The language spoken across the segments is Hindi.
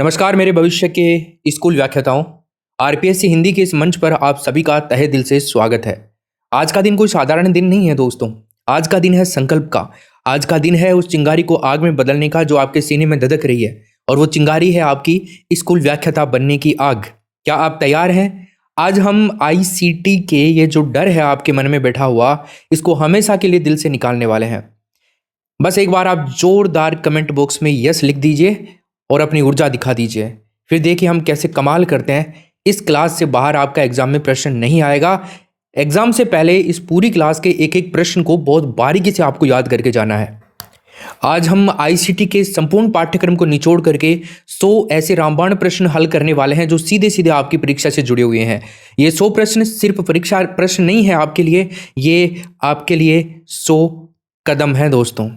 नमस्कार मेरे भविष्य के स्कूल व्याख्याताओं। आरपीएससी हिंदी के इस मंच पर आप सभी का तहे दिल से स्वागत है। आज का दिन कोई साधारण दिन नहीं है दोस्तों। आज का दिन है संकल्प का। आज का दिन है उस चिंगारी को आग में बदलने का जो आपके सीने में धधक रही है, और वो चिंगारी है आपकी स्कूल व्याख्याता बनने की आग। क्या आप तैयार हैं? आज हम आईसीटी के ये जो डर है आपके मन में बैठा हुआ, इसको हमेशा के लिए दिल से निकालने वाले हैं। बस एक बार आप जोरदार कमेंट बॉक्स में यस लिख दीजिए और अपनी ऊर्जा दिखा दीजिए। फिर देखिए हम कैसे कमाल करते हैं। इस क्लास से बाहर आपका एग्जाम में प्रश्न नहीं आएगा। एग्जाम से पहले इस पूरी क्लास के एक एक प्रश्न को बहुत बारीकी से आपको याद करके जाना है। आज हम आईसीटी के संपूर्ण पाठ्यक्रम को निचोड़ करके 100 ऐसे रामबाण प्रश्न हल करने वाले हैं जो सीधे सीधे आपकी परीक्षा से जुड़े हुए हैं। ये 100 प्रश्न सिर्फ परीक्षा प्रश्न नहीं है आपके लिए, ये आपके लिए 100 कदम है दोस्तों,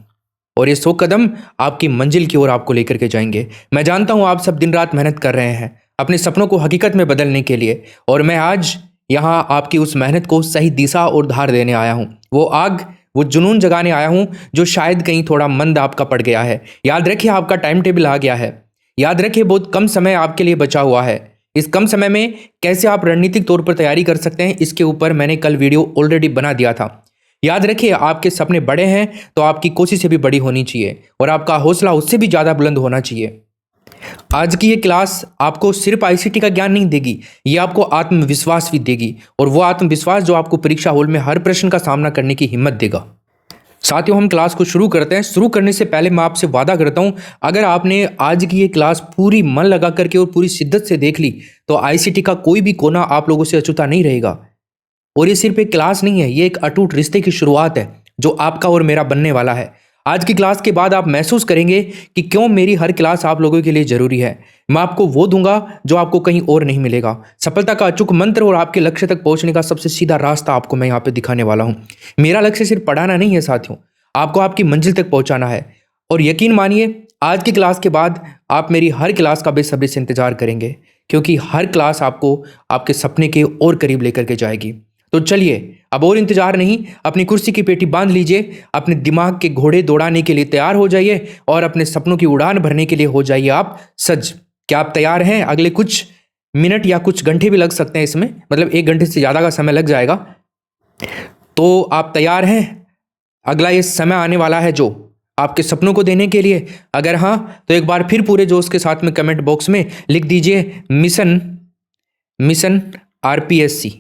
और ये 100 कदम आपकी मंजिल की ओर आपको लेकर के जाएंगे। मैं जानता हूं आप सब दिन रात मेहनत कर रहे हैं अपने सपनों को हकीकत में बदलने के लिए, और मैं आज यहां आपकी उस मेहनत को सही दिशा और धार देने आया हूं। वो आग, वो जुनून जगाने आया हूं जो शायद कहीं थोड़ा मंद आपका पड़ गया है। याद रखिए आपका टाइम टेबल आ गया है। याद रखिए बहुत कम समय आपके लिए बचा हुआ है। इस कम समय में कैसे आप रणनीतिक तौर पर तैयारी कर सकते हैं, इसके ऊपर मैंने कल वीडियो ऑलरेडी बना दिया था। याद रखिए आपके सपने बड़े हैं तो आपकी कोशिशें भी बड़ी होनी चाहिए, और आपका हौसला उससे भी ज़्यादा बुलंद होना चाहिए। आज की ये क्लास आपको सिर्फ आईसीटी का ज्ञान नहीं देगी, ये आपको आत्मविश्वास भी देगी, और वो आत्मविश्वास जो आपको परीक्षा हॉल में हर प्रश्न का सामना करने की हिम्मत देगा। साथियों, हम क्लास को शुरू करते हैं। शुरू करने से पहले मैं आपसे वादा करता हूं, अगर आपने आज की ये क्लास पूरी मन लगा करके और पूरी शिद्दत से देख ली तो आईसीटी का कोई भी कोना आप लोगों से अछूता नहीं रहेगा। और ये सिर्फ एक क्लास नहीं है, ये एक अटूट रिश्ते की शुरुआत है जो आपका और मेरा बनने वाला है। आज की क्लास के बाद आप महसूस करेंगे कि क्यों मेरी हर क्लास आप लोगों के लिए जरूरी है। मैं आपको वो दूंगा जो आपको कहीं और नहीं मिलेगा। सफलता का अचूक मंत्र और आपके लक्ष्य तक पहुंचने का सबसे सीधा रास्ता आपको मैं यहाँ पे दिखाने वाला हूँ। मेरा लक्ष्य सिर्फ पढ़ाना नहीं है साथियों, आपको आपकी मंजिल तक पहुंचाना है। और यकीन मानिए आज की क्लास के बाद आप मेरी हर क्लास का बेसब्री से इंतजार करेंगे, क्योंकि हर क्लास आपको आपके सपने के और करीब लेकर के जाएगी। तो चलिए अब और इंतजार नहीं, अपनी कुर्सी की पेटी बांध लीजिए, अपने दिमाग के घोड़े दौड़ाने के लिए तैयार हो जाइए, और अपने सपनों की उड़ान भरने के लिए हो जाइए आप सज्ज। क्या आप तैयार हैं? अगले कुछ मिनट या कुछ घंटे भी लग सकते हैं इसमें, मतलब 1 घंटे से ज़्यादा का समय लग जाएगा। तो आप तैयार हैं? अगला ये समय आने वाला है जो आपके सपनों को देने के लिए। अगर हाँ तो एक बार फिर पूरे जोश के साथ में कमेंट बॉक्स में लिख दीजिए मिशन आरपीएससी,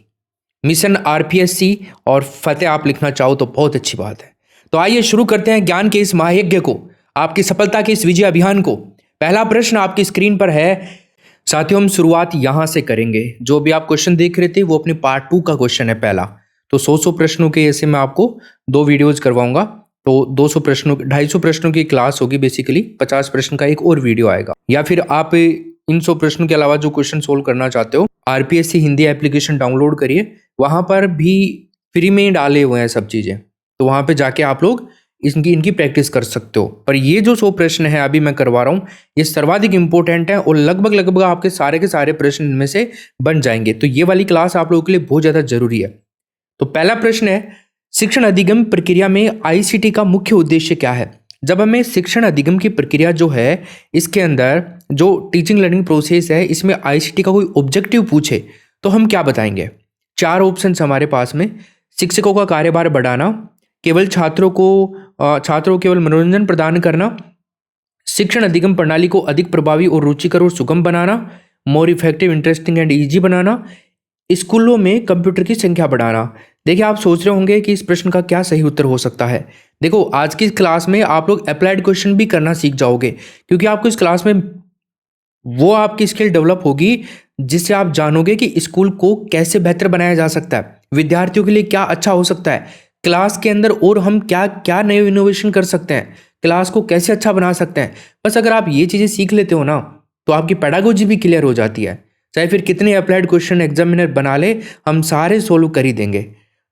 मिशन आरपीएससी, और फतेह आप लिखना चाहो तो बहुत अच्छी बात है। तो आइए शुरू करते हैं ज्ञान के इस महायज्ञ को, आपकी सफलता के इस विजय अभियान को। पहला प्रश्न आपकी स्क्रीन पर है। साथियों, हम शुरुआत यहां से करेंगे। जो भी आप क्वेश्चन देख रहे थे वो अपने पार्ट 2 का क्वेश्चन है पहला। तो 100 प्रश्नों के ऐसे मैं आपको 2 वीडियोज करवाऊंगा। तो 200 प्रश्नों 250 प्रश्नों की क्लास होगी बेसिकली। 50 प्रश्न का एक और वीडियो आएगा। या फिर आप इन 100 प्रश्नों के अलावा जो क्वेश्चन सोल्व करना चाहते हो, आरपीएससी हिंदी एप्लीकेशन डाउनलोड करिए, वहां पर भी फ्री में डाले हुए हैं सब चीजें। तो वहां पे जाके आप लोग इनकी प्रैक्टिस कर सकते हो। पर ये जो 100 प्रश्न है अभी मैं करवा रहा हूँ, ये सर्वाधिक इंपॉर्टेंट है, और लगभग आपके सारे के सारे प्रश्न इनमें से बन जाएंगे। तो ये वाली क्लास आप लोगों के लिए बहुत ज्यादा जरूरी है। तो पहला प्रश्न है, शिक्षण अधिगम प्रक्रिया में आईसीटी का मुख्य उद्देश्य क्या है? जब हमें शिक्षण अधिगम की प्रक्रिया जो है, इसके अंदर जो टीचिंग लर्निंग प्रोसेस है, इसमें आईसीटी का कोई ऑब्जेक्टिव पूछे तो हम क्या बताएंगे? 4 ऑप्शंस हमारे पास में। शिक्षकों का कार्यभार बढ़ाना, केवल छात्रों को केवल मनोरंजन प्रदान करना, शिक्षण अधिगम प्रणाली को अधिक प्रभावी और रुचिकर और सुगम बनाना, more effective, interesting and easy बनाना, स्कूलों में कंप्यूटर की संख्या बढ़ाना। देखिए आप सोच रहे होंगे कि इस प्रश्न का क्या सही उत्तर हो सकता है। देखो आज की क्लास में आप लोग अप्लाइड क्वेश्चन भी करना सीख जाओगे, क्योंकि आपको इस क्लास में वो आपकी स्किल डेवलप होगी जिससे आप जानोगे कि स्कूल को कैसे बेहतर बनाया जा सकता है, विद्यार्थियों के लिए क्या अच्छा हो सकता है क्लास के अंदर, और हम क्या क्या नए इनोवेशन कर सकते हैं, क्लास को कैसे अच्छा बना सकते हैं। बस अगर आप ये चीज़ें सीख लेते हो ना, तो आपकी पेडागोजी भी क्लियर हो जाती है। चाहे फिर कितने अप्लाइड क्वेश्चन एग्जामिनर बना ले, हम सारे सोल्व कर ही देंगे।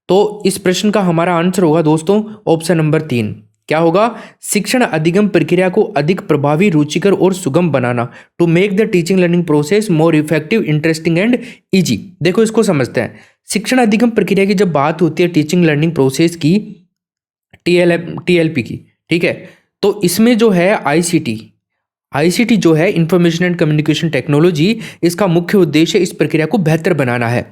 तो इस प्रश्न का हमारा आंसर होगा दोस्तों ऑप्शन नंबर 3। क्या होगा? शिक्षण अधिगम प्रक्रिया को अधिक प्रभावी, रुचिकर और सुगम बनाना, to make the teaching learning process more effective, interesting and easy. देखो इसको समझते हैं। शिक्षण अधिगम प्रक्रिया की जब बात होती है टीचिंग लर्निंग प्रोसेस की, टीएलपी की, ठीक है, तो इसमें जो है आईसीटी आईसीटी जो है इंफॉर्मेशन एंड कम्युनिकेशन टेक्नोलॉजी, इसका मुख्य उद्देश्य इस प्रक्रिया को बेहतर बनाना है।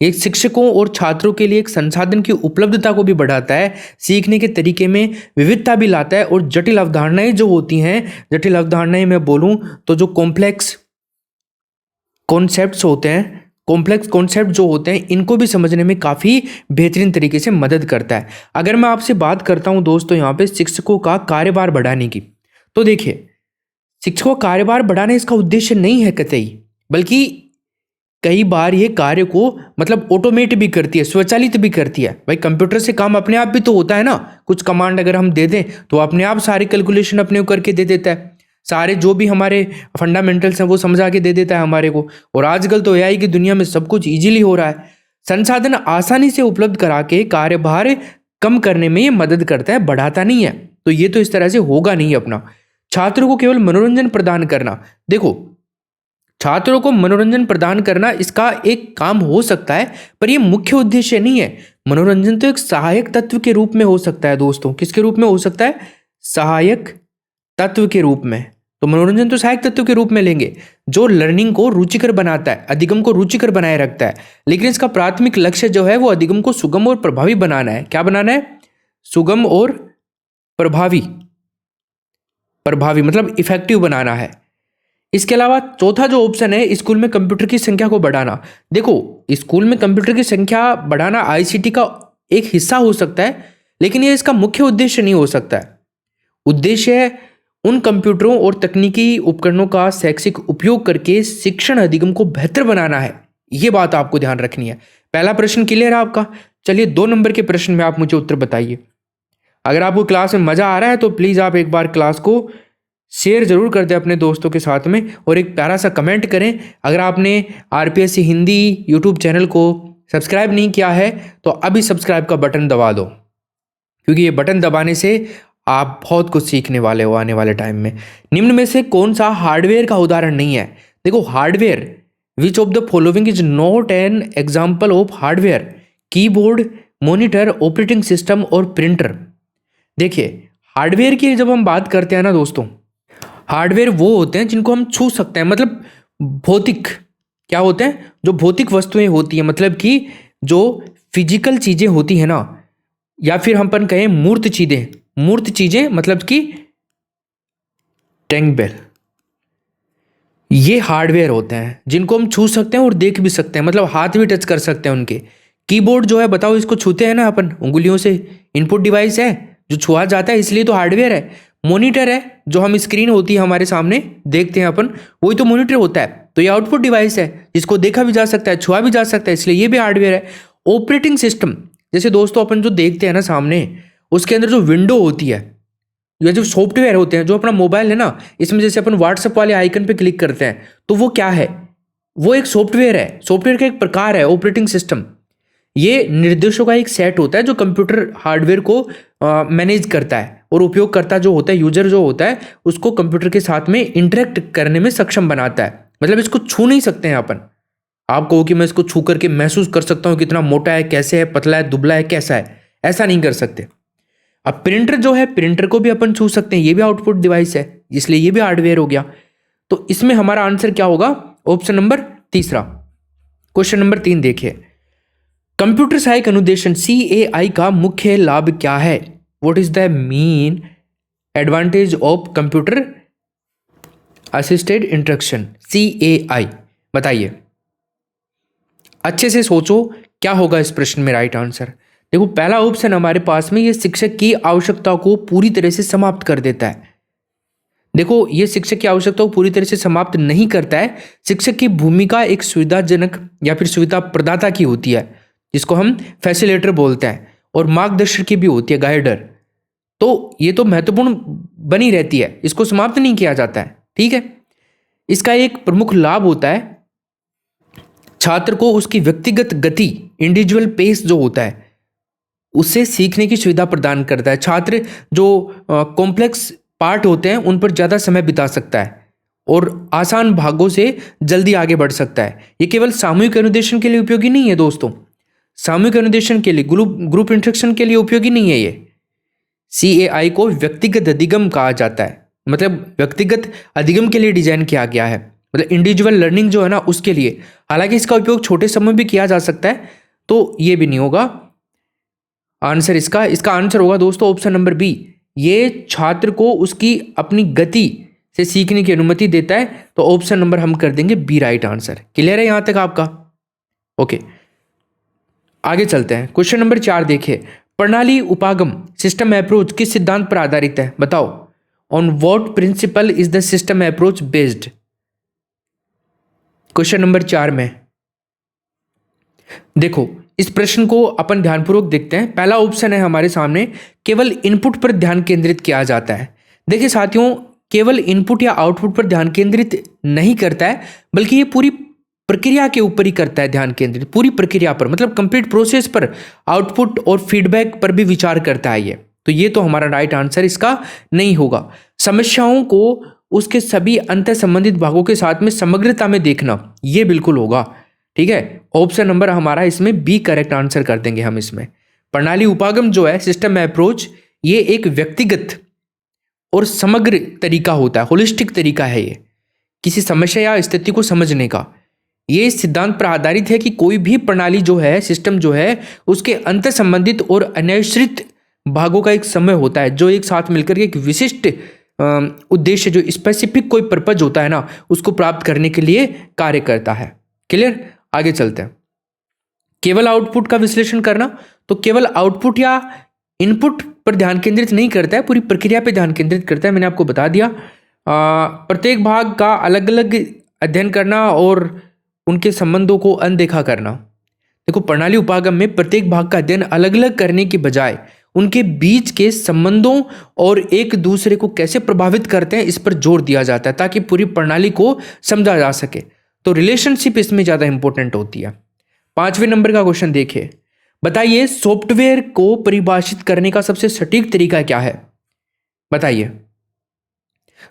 ये शिक्षकों और छात्रों के लिए एक संसाधन की उपलब्धता को भी बढ़ाता है, सीखने के तरीके में विविधता भी लाता है, और जटिल अवधारणाएं जो होती हैं, जटिल अवधारणाएं मैं बोलूं तो जो कॉम्प्लेक्स कॉन्सेप्ट्स होते हैं, कॉम्प्लेक्स कॉन्सेप्ट जो होते हैं, इनको भी समझने में काफ़ी बेहतरीन तरीके से मदद करता है। अगर मैं आपसे बात करता हूं दोस्तों यहाँ पे शिक्षकों का कार्यभार बढ़ाने की, तो देखिए शिक्षकों का कार्यभार बढ़ाना इसका उद्देश्य नहीं है कतई, बल्कि कई बार ये कार्य को मतलब ऑटोमेट भी करती है, स्वचालित भी करती है। भाई कंप्यूटर से काम अपने आप भी तो होता है ना, कुछ कमांड अगर हम दे दें तो अपने आप सारे कैलकुलेशन अपने को करके दे देता है, सारे जो भी हमारे फंडामेंटल्स हैं वो समझा के दे देता है हमारे को। और आजकल तो एआई की दुनिया में सब कुछ इजीली हो रहा है। संसाधन आसानी से उपलब्ध करा के कार्यभार कम करने में ये मदद करता है, बढ़ाता नहीं है। तो ये तो इस तरह से होगा नहीं अपना। छात्रों को केवल मनोरंजन प्रदान करना, देखो छात्रों को मनोरंजन प्रदान करना इसका एक काम हो सकता है, पर यह मुख्य उद्देश्य नहीं है। मनोरंजन तो एक सहायक तत्व के रूप में हो सकता है दोस्तों। किसके रूप में हो सकता है? सहायक तत्व के रूप में। तो मनोरंजन तो सहायक तत्व के रूप में लेंगे, जो लर्निंग को रुचिकर बनाता है, अधिगम को रुचिकर बनाए रखता है। लेकिन इसका प्राथमिक लक्ष्य जो है वो अधिगम को सुगम और प्रभावी बनाना है। क्या बनाना है? सुगम और प्रभावी, प्रभावी मतलब इफेक्टिव बनाना है। इसके अलावा चौथा जो ऑप्शन है, स्कूल में कंप्यूटर की संख्या को बढ़ाना। देखो स्कूल में कंप्यूटर की संख्या बढ़ाना आईसीटी का एक हिस्सा हो सकता है, लेकिन यह इसका मुख्य उद्देश्य नहीं हो सकता है। उद्देश्य है उन कंप्यूटरों और तकनीकी उपकरणों का शैक्षिक उपयोग करके शिक्षण अधिगम को बेहतर बनाना है। यह बात आपको ध्यान रखनी है। पहला प्रश्न क्लियर है आपका। चलिए 2 नंबर के प्रश्न में आप मुझे उत्तर बताइए। अगर आपको क्लास में मजा आ रहा है तो प्लीज आप एक बार क्लास को शेयर जरूर कर दें अपने दोस्तों के साथ में, और एक प्यारा सा कमेंट करें। अगर आपने आरपीएससी हिंदी यूट्यूब चैनल को सब्सक्राइब नहीं किया है तो अभी सब्सक्राइब का बटन दबा दो, क्योंकि ये बटन दबाने से आप बहुत कुछ सीखने वाले हो आने वाले टाइम में। निम्न में से कौन सा हार्डवेयर का उदाहरण नहीं है? देखो hardware, which of the following is not an example of hardware? Keyboard, monitor, operating system और प्रिंटर। देखिए हार्डवेयर की जब हम बात करते हैं ना दोस्तों, हार्डवेयर वो होते हैं जिनको हम छू सकते हैं, मतलब भौतिक। क्या होते हैं? जो भौतिक वस्तुएं होती हैं, मतलब कि जो फिजिकल चीजें होती हैं ना, या फिर हम अपन कहें मूर्त चीजें। मूर्त चीजें मतलब कि टेंगबेल, ये हार्डवेयर होते हैं जिनको हम छू सकते हैं और देख भी सकते हैं, मतलब हाथ भी टच कर सकते हैं उनके। कीबोर्ड जो है बताओ, इसको छूते हैं ना अपन उंगलियों से, इनपुट डिवाइस है जो छुआ जाता है, इसलिए तो हार्डवेयर है। मॉनिटर है, जो हम स्क्रीन होती है हमारे सामने देखते हैं अपन, वही तो मॉनिटर होता है। तो ये आउटपुट डिवाइस है जिसको देखा भी जा सकता है, छुआ भी जा सकता है, इसलिए ये भी हार्डवेयर है। ऑपरेटिंग सिस्टम, जैसे दोस्तों अपन जो देखते हैं ना सामने, उसके अंदर जो विंडो होती है या जो सॉफ्टवेयर होते हैं, जो अपना मोबाइल है ना, इसमें जैसे अपन व्हाट्सएप वाले आइकन पे क्लिक करते हैं तो वो क्या है? वो एक सॉफ्टवेयर है, सॉफ्टवेयर का एक प्रकार है ऑपरेटिंग सिस्टम। ये निर्देशों का एक सेट होता है जो कंप्यूटर हार्डवेयर को मैनेज करता है, और उपयोगकर्ता जो होता है, यूजर जो होता है, उसको कंप्यूटर के साथ में इंटरेक्ट करने में सक्षम बनाता है। मतलब इसको छू नहीं सकते हैं अपन। आप कहो कि मैं इसको छू करके महसूस कर सकता हूँ कितना मोटा है, कैसे है, पतला है, दुबला है, कैसा है, ऐसा नहीं कर सकते। अब प्रिंटर जो है, प्रिंटर को भी अपन छू सकते हैं, ये भी आउटपुट डिवाइस है, इसलिए ये भी हार्डवेयर हो गया। तो इसमें हमारा आंसर क्या होगा? ऑप्शन नंबर तीसरा। क्वेश्चन नंबर 3 देखिए, कंप्यूटर सहायक अनुदेशन CAI का मुख्य लाभ क्या है? What is the main advantage of computer assisted instruction CAI? बताइए, अच्छे से सोचो क्या होगा इस प्रश्न में राइट आंसर। देखो पहला ऑप्शन हमारे पास में, ये शिक्षक की आवश्यकता को पूरी तरह से समाप्त कर देता है। देखो ये शिक्षक की आवश्यकता को पूरी तरह से समाप्त नहीं करता है। शिक्षक की भूमिका एक सुविधाजनक या फिर सुविधा प्रदाता की होती है, जिसको हम फैसिलिटेटर बोलते हैं, और मार्गदर्शक की भी होती है, गाइडर। तो ये तो महत्वपूर्ण बनी रहती है, इसको समाप्त नहीं किया जाता है। ठीक है, इसका एक प्रमुख लाभ होता है छात्र को उसकी व्यक्तिगत गति, इंडिविजुअल पेस जो होता है, उससे सीखने की सुविधा प्रदान करता है। छात्र जो कॉम्प्लेक्स पार्ट होते हैं उन पर ज़्यादा समय बिता सकता है और आसान भागों से जल्दी आगे बढ़ सकता है। ये केवल सामूहिक अनुदेशन के लिए उपयोगी नहीं है दोस्तों, सामूहिक अनुदेशन के लिए, ग्रुप इंस्ट्रक्शन के लिए उपयोगी नहीं है। ये CAI को व्यक्तिगत अधिगम कहा जाता है। मतलब व्यक्तिगत अधिगम के लिए डिजाइन किया गया है, मतलब इंडिविजुअल लर्निंग जो है ना उसके लिए। हालांकि इसका उपयोग छोटे समय में भी किया जा सकता है, तो ये भी नहीं होगा आंसर इसका। इसका आंसर होगा दोस्तों ऑप्शन नंबर बी, ये छात्र को उसकी अपनी गति से सीखने की अनुमति देता है। तो ऑप्शन नंबर हम कर देंगे बी राइट आंसर। क्लियर है यहां तक आपका? ओके, आगे चलते हैं। क्वेश्चन नंबर 4 देखिए, प्रणाली उपागम सिस्टम अप्रोच किस सिद्धांत पर आधारित है? बताओ, on what principle is the system approach based? Question number 4 में देखो, इस प्रश्न को अपन ध्यानपूर्वक देखते हैं। पहला ऑप्शन है हमारे सामने, केवल इनपुट पर ध्यान केंद्रित किया जाता है। देखिए साथियों, केवल इनपुट या आउटपुट पर ध्यान केंद्रित नहीं करता है, बल्कि ये पूरी प्रक्रिया के ऊपर ही करता है ध्यान केंद्रित, पूरी प्रक्रिया पर, मतलब कंप्लीट प्रोसेस पर, आउटपुट और फीडबैक पर भी विचार करता है ये। तो ये तो हमारा राइट आंसर इसका नहीं होगा। समस्याओं को उसके सभी अंतर संबंधित भागों के साथ में समग्रता में देखना, ये बिल्कुल होगा। ठीक है, ऑप्शन नंबर हमारा इसमें बी करेक्ट आंसर कर देंगे हम इसमें। प्रणाली उपागम जो है, सिस्टम अप्रोच, ये एक व्यक्तिगत और समग्र तरीका होता है, होलिस्टिक तरीका है ये किसी समस्या या स्थिति को समझने का। ये इस सिद्धांत पर आधारित है कि कोई भी प्रणाली जो है, सिस्टम जो है, उसके अंतर संबंधित और अन्यश्रित भागों का एक समय होता है जो एक साथ मिलकर के एक विशिष्ट उद्देश्य, जो स्पेसिफिक कोई पर्पज होता है ना, उसको प्राप्त करने के लिए कार्य करता है। क्लियर? आगे चलते हैं। केवल आउटपुट का विश्लेषण करना, तो केवल आउटपुट या इनपुट पर ध्यान केंद्रित नहीं करता है, पूरी प्रक्रिया पर ध्यान केंद्रित करता है। मैंने आपको बता दिया। प्रत्येक भाग का अलग अलग अध्ययन करना और उनके संबंधों को अनदेखा करना। देखो, प्रणाली उपागम में प्रत्येक भाग का अध्ययन अलग अलग करने की बजाय उनके बीच के संबंधों और एक दूसरे को कैसे प्रभावित करते हैं इस पर जोर दिया जाता है, ताकि पूरी प्रणाली को समझा जा सके। तो रिलेशनशिप इसमें ज़्यादा इंपॉर्टेंट होती है। 5वें नंबर का क्वेश्चन देखिए, बताइए सॉफ्टवेयर को परिभाषित करने का सबसे सटीक तरीका क्या है? बताइए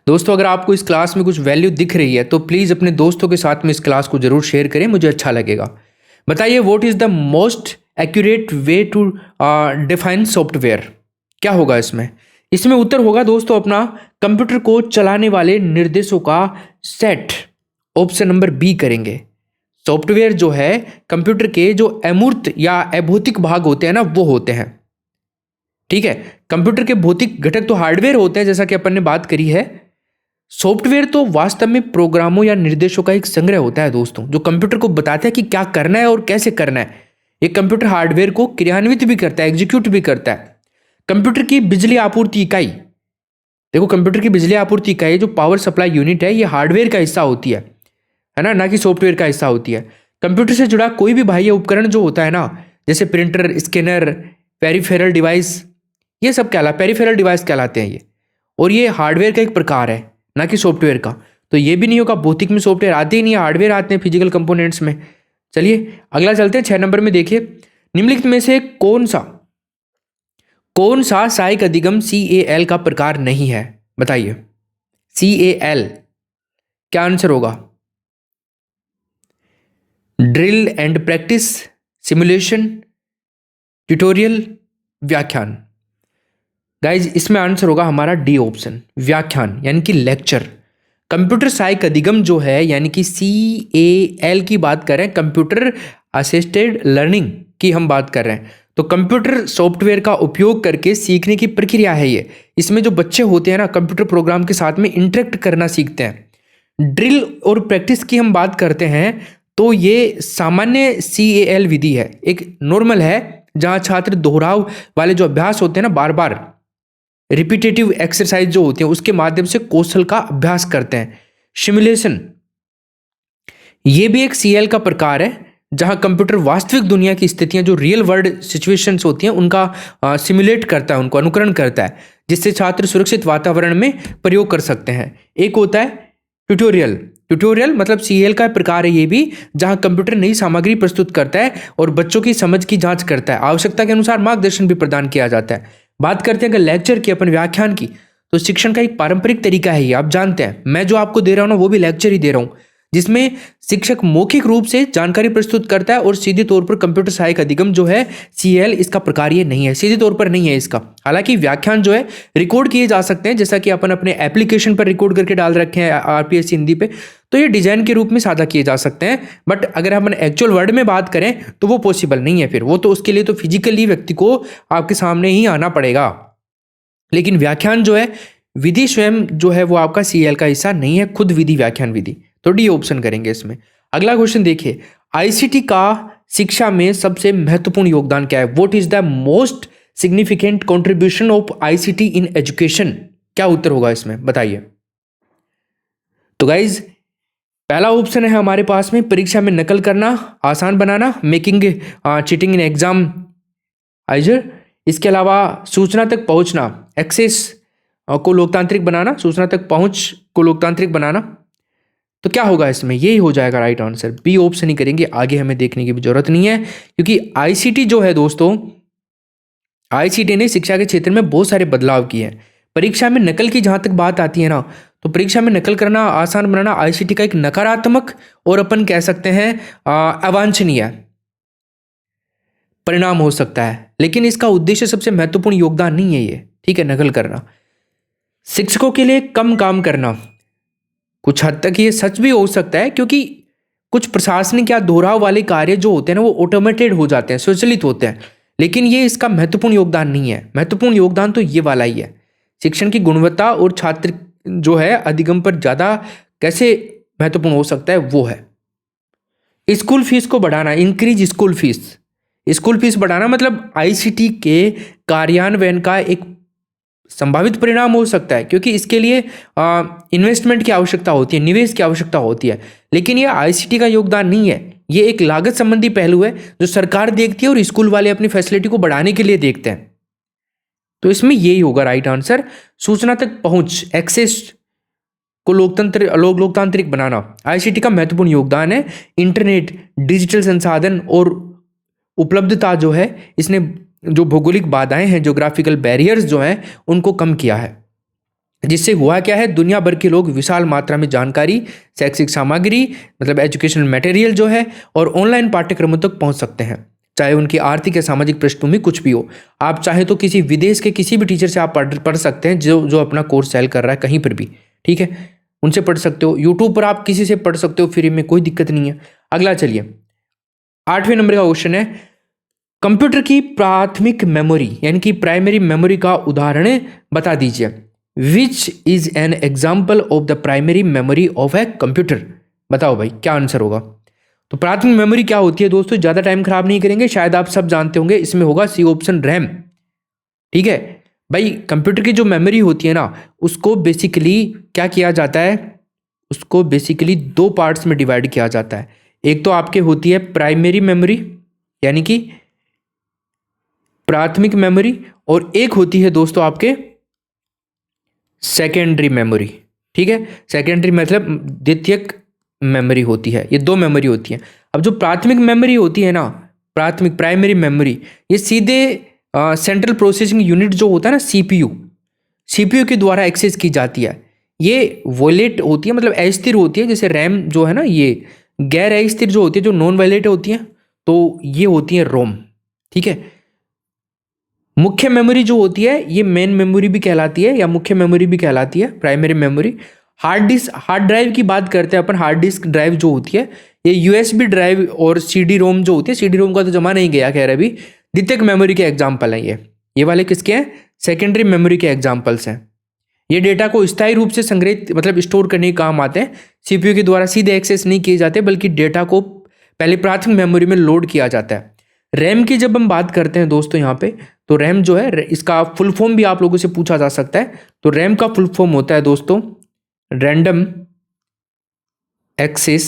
दोस्तों। अगर आपको इस क्लास में कुछ वैल्यू दिख रही है तो प्लीज़ अपने दोस्तों के साथ में इस क्लास को जरूर शेयर करें, मुझे अच्छा लगेगा। बताइए, what is the most accurate way to define software? क्या होगा इसमें? इसमें उत्तर होगा दोस्तों अपना कंप्यूटर को चलाने वाले निर्देशों का सेट। ऑप्शन नंबर बी करेंगे। सॉफ्टवेयर जो है, कंप्यूटर के जो अमूर्त या अभौतिक भाग होते हैं ना, वो होते हैं। ठीक है, कंप्यूटर के भौतिक घटक तो हार्डवेयर होते हैं, जैसा कि अपन ने बात करी है। सॉफ्टवेयर तो वास्तव में प्रोग्रामों या निर्देशों का एक संग्रह होता है दोस्तों, जो कंप्यूटर को बताता है कि क्या करना है और कैसे करना है। ये कंप्यूटर हार्डवेयर को क्रियान्वित भी करता है, एग्जीक्यूट भी करता है। कंप्यूटर की बिजली आपूर्ति इकाई, देखो कंप्यूटर की बिजली आपूर्ति इकाई जो पावर सप्लाई यूनिट है, ये हार्डवेयर का हिस्सा होती है ना कि सॉफ्टवेयर का हिस्सा होती है। कंप्यूटर से जुड़ा कोई भी बाह्य उपकरण जो होता है ना, जैसे प्रिंटर, स्कैनर, पेरिफेरल डिवाइस, ये सब पेरिफेरल डिवाइस कहलाते हैं ये। और ये हार्डवेयर का एक प्रकार है, ना कि सॉफ्टवेयर का। तो ये भी नहीं होगा, भौतिक में सॉफ्टवेयर आते ही नहीं है, हार्डवेयर आते हैं फिजिकल कंपोनेंट्स में। चलिए अगला चलते हैं। 6 नंबर में देखिए, निम्नलिखित में से कौन सा सहायक अधिगम CAL का प्रकार नहीं है? बताइए CAL क्या आंसर होगा? Drill and practice, simulation, tutorial, व्याख्यान। गाइज, इसमें आंसर होगा हमारा डी ऑप्शन, व्याख्यान यानी कि लेक्चर। कंप्यूटर सहायक अधिगम जो है, यानी कि CAL की बात कर रहे हैं, कंप्यूटर असिस्टेड लर्निंग की हम बात कर रहे हैं। तो कंप्यूटर सॉफ्टवेयर का उपयोग करके सीखने की प्रक्रिया है ये। इसमें जो बच्चे होते हैं ना, कंप्यूटर प्रोग्राम के साथ में इंटरेक्ट करना सीखते हैं। ड्रिल और प्रैक्टिस की हम बात करते हैं तो ये सामान्य CAL विधि है, एक नॉर्मल है, जहाँ छात्र दोहराव वाले जो अभ्यास होते हैं ना, बार बार रिपीटेटिव एक्सरसाइज जो होती है, उसके माध्यम से कौशल का अभ्यास करते हैं। सिमुलेशन, ये भी एक CAL का प्रकार है, जहां कंप्यूटर वास्तविक दुनिया की स्थितियां, जो रियल वर्ल्ड सिचुएशंस होती हैं, उनका सिमुलेट करता है, उनको अनुकरण करता है, जिससे छात्र सुरक्षित वातावरण में प्रयोग कर सकते हैं। एक होता है ट्यूटोरियल मतलब CAL का प्रकार है ये भी, जहां कंप्यूटर नई सामग्री प्रस्तुत करता है और बच्चों की समझ की जांच करता है। आवश्यकता के अनुसार मार्गदर्शन भी प्रदान किया जाता है। बात करते हैं अगर लेक्चर की, अपन व्याख्यान की, तो शिक्षण का एक पारंपरिक तरीका है ये, आप जानते हैं। मैं जो आपको दे रहा हूँ ना, वो भी लेक्चर ही दे रहा हूँ। जिसमें शिक्षक मौखिक रूप से जानकारी प्रस्तुत करता है और सीधे तौर पर कंप्यूटर सहायक अधिगम जो है CAL इसका प्रकार्य नहीं है, सीधे तौर पर नहीं है इसका। हालांकि व्याख्यान जो है रिकॉर्ड किए जा सकते हैं, जैसा कि अपन अपने एप्लीकेशन पर रिकॉर्ड करके डाल रखे हैं RPSC हिंदी पे, तो ये डिजाइन के रूप में साझा किए जा सकते हैं। बट अगर अपन एक्चुअल वर्ड में बात करें तो वो पॉसिबल नहीं है, फिर वो तो उसके लिए तो फिजिकली व्यक्ति को आपके सामने ही आना पड़ेगा। लेकिन व्याख्यान जो है विधि स्वयं जो है वो आपका CAL का हिस्सा नहीं है, खुद विधि व्याख्यान विधि, तो डी ऑप्शन करेंगे इसमें। अगला क्वेश्चन देखिए, ICT का शिक्षा में सबसे महत्वपूर्ण योगदान क्या है? What is the most significant contribution of ICT in education? क्या उत्तर होगा इसमें, बताइए। तो गाइज पहला ऑप्शन है हमारे पास में परीक्षा में नकल करना आसान बनाना, making cheating in exam easier. इसके अलावा सूचना तक पहुंचना, एक्सेस को लोकतांत्रिक बनाना, सूचना तक पहुंच को लोकतांत्रिक बनाना। तो क्या होगा इसमें, यही हो जाएगा राइट आंसर, बी ऑप्शन ही करेंगे, आगे हमें देखने की भी जरूरत नहीं है। क्योंकि ICT जो है दोस्तों, ICT ने शिक्षा के क्षेत्र में बहुत सारे बदलाव किए हैं। परीक्षा में नकल की जहां तक बात आती है ना, तो परीक्षा में नकल करना आसान बनाना ICT का एक नकारात्मक और अपन कह सकते हैं अवांछनीय परिणाम हो सकता है। लेकिन इसका उद्देश्य सबसे महत्वपूर्ण योगदान नहीं है ये, ठीक है, नकल करना। शिक्षकों के लिए कम काम करना, कुछ हद तक ये सच भी हो सकता है, क्योंकि कुछ प्रशासनिक या दोहराव वाले कार्य जो होते हैं ना वो ऑटोमेटेड हो जाते हैं, स्वचालित होते हैं। लेकिन ये इसका महत्वपूर्ण योगदान नहीं है। महत्वपूर्ण योगदान तो ये वाला ही है, शिक्षण की गुणवत्ता और छात्र जो है अधिगम पर ज़्यादा कैसे महत्वपूर्ण हो सकता है वो है। स्कूल फीस को बढ़ाना, increase school fees. School fees बढ़ाना मतलब ICT के कार्यान्वयन का एक संभावित परिणाम हो सकता है, क्योंकि इसके लिए इन्वेस्टमेंट की आवश्यकता होती है, निवेश की आवश्यकता होती है। लेकिन यह ICT का योगदान नहीं है, ये एक लागत संबंधी पहलू है जो सरकार देखती है और स्कूल वाले अपनी फैसिलिटी को बढ़ाने के लिए देखते हैं। तो इसमें यही होगा राइट आंसर। सूचना तक पहुंच, एक्सेस को लोकतांत्रिक बनाना ICT का महत्वपूर्ण योगदान है। इंटरनेट, डिजिटल संसाधन और उपलब्धता जो है, इसने जो भौगोलिक बाधाएं हैं, ज्योग्राफिकल बैरियर्स जो हैं, उनको कम किया है। जिससे हुआ क्या है, दुनिया भर के लोग विशाल मात्रा में जानकारी, शैक्षिक सामग्री मतलब एजुकेशनल मटेरियल जो है और ऑनलाइन पाठ्यक्रमों तक पहुंच सकते हैं, चाहे उनकी आर्थिक या सामाजिक पृष्ठभूमि कुछ भी हो। आप चाहे तो किसी विदेश के किसी भी टीचर से आप पढ़ सकते हैं जो अपना कोर्स सेल कर रहा है कहीं पर भी, ठीक है, उनसे पढ़ सकते हो। यूट्यूब पर आप किसी से पढ़ सकते हो फ्री में, कोई दिक्कत नहीं है। अगला चलिए, 8वें नंबर का क्वेश्चन है, कंप्यूटर की प्राथमिक मेमोरी यानी कि प्राइमरी मेमोरी का उदाहरण बता दीजिए। Which is an example of the primary memory of a computer? बताओ भाई क्या आंसर होगा। तो प्राथमिक मेमोरी क्या होती है दोस्तों, ज्यादा टाइम खराब नहीं करेंगे, शायद आप सब जानते होंगे, इसमें होगा सी ऑप्शन, रैम। ठीक है भाई, कंप्यूटर की जो मेमोरी होती है ना, उसको बेसिकली क्या किया जाता है, उसको बेसिकली दो पार्ट्स में डिवाइड किया जाता है। एक तो आपके होती है प्राइमरी मेमोरी यानी कि प्राथमिक मेमोरी, और एक होती है दोस्तों आपके सेकेंडरी मेमोरी। ठीक है, सेकेंडरी मतलब द्वितीयक मेमोरी होती है, ये दो मेमोरी होती है। अब जो प्राथमिक मेमोरी होती है ना, प्राथमिक प्राइमरी मेमोरी, ये सीधे सेंट्रल प्रोसेसिंग यूनिट जो होता है ना, सीपीयू के द्वारा एक्सेस की जाती है। ये वॉयलेट होती है, मतलब अस्थिर होती है, जैसे रैम जो है ना, ये गैर अस्थिर जो होती है, जो नॉन वॉयलेट होती है, तो ये होती है रोम। ठीक है, मुख्य मेमोरी जो होती है ये मेन मेमोरी भी कहलाती है या मुख्य मेमोरी भी कहलाती है, प्राइमरी मेमोरी। हार्ड ड्राइव की बात करते हैं अपन, हार्ड डिस्क ड्राइव जो होती है ये यूएसबी ड्राइव और सीडी रोम जो होती है, सीडी रोम का तो जमाना ही गया खैर अभी, द्वितीयक मेमोरी के एग्जाम्पल हैं ये वाले किसके हैं, सेकेंडरी मेमोरी के एग्जाम्पल्स हैं। ये डेटा को स्थायी रूप से संग्रहित मतलब स्टोर करने के काम आते हैं, सीपीयू के द्वारा सीधे एक्सेस नहीं किए जाते, बल्कि डेटा को पहले प्राथमिक मेमोरी में लोड किया जाता है। रैम की जब हम बात करते हैं दोस्तों यहाँ पे, तो रैम जो है इसका फुल फॉर्म भी आप लोगों से पूछा जा सकता है। तो रैम का फुल फॉर्म होता है दोस्तों random access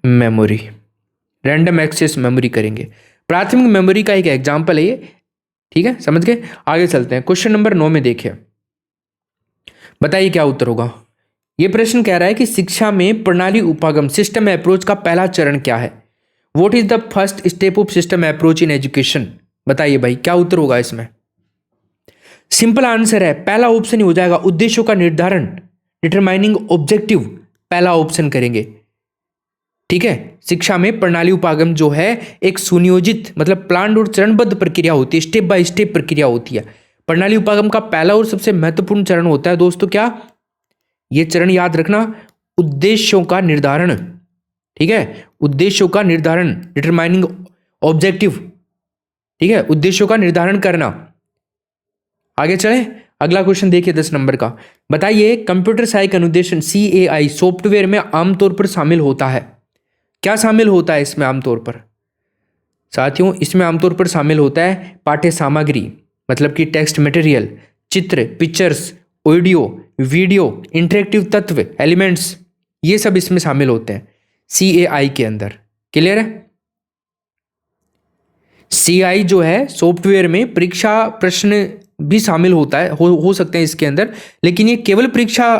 memory, random access memory करेंगे। प्राथमिक मेमोरी का एक एग्जांपल है ये। ठीक है, समझ गए। आगे चलते हैं, क्वेश्चन नंबर 9 में देखिए, बताइए क्या उत्तर होगा। ये प्रश्न कह रहा है कि शिक्षा में प्रणाली उपागम सिस्टम अप्रोच का पहला चरण क्या है। What is the first step of system approach in education? बताइए भाई क्या उत्तर होगा इसमें। सिंपल आंसर है, पहला ऑप्शन ही हो जाएगा, उद्देश्यों का निर्धारण, डिटरमाइनिंग ऑब्जेक्टिव। पहला ऑप्शन करेंगे। ठीक है, शिक्षा में प्रणाली उपागम जो है एक सुनियोजित मतलब प्लान्ड और चरणबद्ध प्रक्रिया होती है, स्टेप बाय स्टेप प्रक्रिया होती है। प्रणाली उपागम का पहला और सबसे महत्वपूर्ण चरण होता है दोस्तों क्या, ये चरण याद रखना, उद्देश्यों का निर्धारण। ठीक है, उद्देश्यों का निर्धारण, डिटरमाइनिंग ऑब्जेक्टिव। ठीक है, उद्देश्यों का निर्धारण करना। आगे चले, अगला क्वेश्चन देखिए 10 नंबर का। बताइए कंप्यूटर सहायक अनुदेशन CAI सॉफ्टवेयर में आमतौर पर शामिल होता है। क्या शामिल होता है इसमें आमतौर पर साथियों? इसमें आमतौर पर शामिल होता है पाठ्य सामग्री, मतलब कि टेक्स्ट मटेरियल, चित्र, पिक्चर्स, ऑडियो, वीडियो, इंटरेक्टिव तत्व, एलिमेंट्स, ये सब इसमें शामिल होते हैं CAI के अंदर। क्लियर है? CAI जो है सॉफ्टवेयर में परीक्षा प्रश्न भी शामिल होता है, हो सकते हैं इसके अंदर, लेकिन ये केवल परीक्षा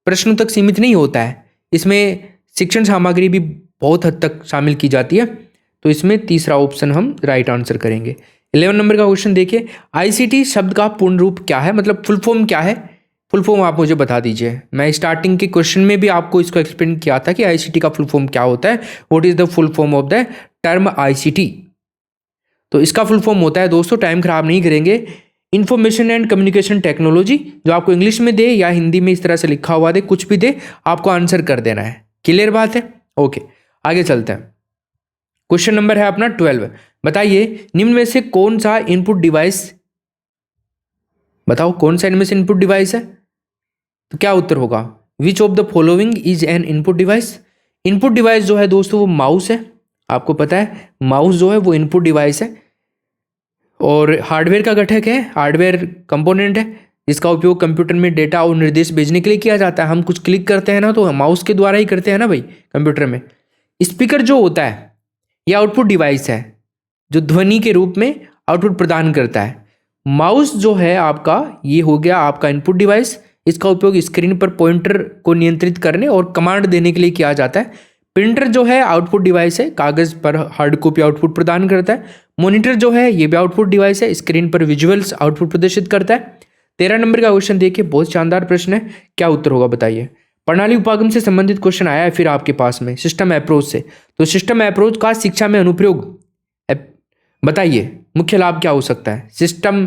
प्रश्नों तक सीमित नहीं होता है, इसमें शिक्षण सामग्री भी बहुत हद तक शामिल की जाती है। तो इसमें तीसरा ऑप्शन हम राइट आंसर करेंगे। 11 नंबर का क्वेश्चन देखिए, ICT शब्द का पूर्ण रूप क्या है, मतलब फुल फॉर्म क्या है? फुल फॉर्म आप मुझे बता दीजिए। मैं स्टार्टिंग के क्वेश्चन में भी आपको इसको एक्सप्लेन किया था कि ICT का फुल फॉर्म क्या होता है, what is the full form of the term ICT। तो इसका फुल फॉर्म होता है दोस्तों, टाइम खराब नहीं करेंगे, इंफॉर्मेशन एंड कम्युनिकेशन टेक्नोलॉजी। जो आपको इंग्लिश में दे या हिंदी में इस तरह से लिखा हुआ दे, कुछ भी दे, आपको आंसर कर देना है। क्लियर बात है? ओके, आगे चलते हैं। क्वेश्चन नंबर है अपना 12। बताइए निम्न में से कौन सा इनपुट डिवाइस, बताओ कौन सा इनमें से इनपुट डिवाइस है? तो क्या उत्तर होगा? Which of the following is an input device. Input device जो है दोस्तों वो माउस है। आपको पता है माउस जो है वो इनपुट डिवाइस है और हार्डवेयर का घटक है, हार्डवेयर कंपोनेंट है, जिसका उपयोग कंप्यूटर में डेटा और निर्देश भेजने के लिए किया जाता है। हम कुछ क्लिक करते हैं ना तो माउस के द्वारा ही करते हैं ना भाई कंप्यूटर में। स्पीकर जो होता है यह आउटपुट डिवाइस है जो ध्वनि के रूप में आउटपुट प्रदान करता है। माउस जो है आपका, ये हो गया आपका इनपुट डिवाइस। इसका उपयोग स्क्रीन पर पॉइंटर को नियंत्रित करने और कमांड देने के लिए किया जाता है। प्रिंटर जो है आउटपुट डिवाइस है, कागज पर हार्ड कॉपी आउटपुट प्रदान करता है। मॉनिटर जो है ये भी आउटपुट डिवाइस है, स्क्रीन पर विजुअल्स आउटपुट प्रदर्शित करता है। 13 नंबर का क्वेश्चन देखिए, बहुत शानदार प्रश्न है, क्या उत्तर होगा बताइए। प्रणाली उपागम से संबंधित क्वेश्चन आया है फिर आपके पास में सिस्टम अप्रोच से। तो सिस्टम अप्रोच का शिक्षा में अनुप्रयोग बताइए, मुख्य लाभ क्या हो सकता है? सिस्टम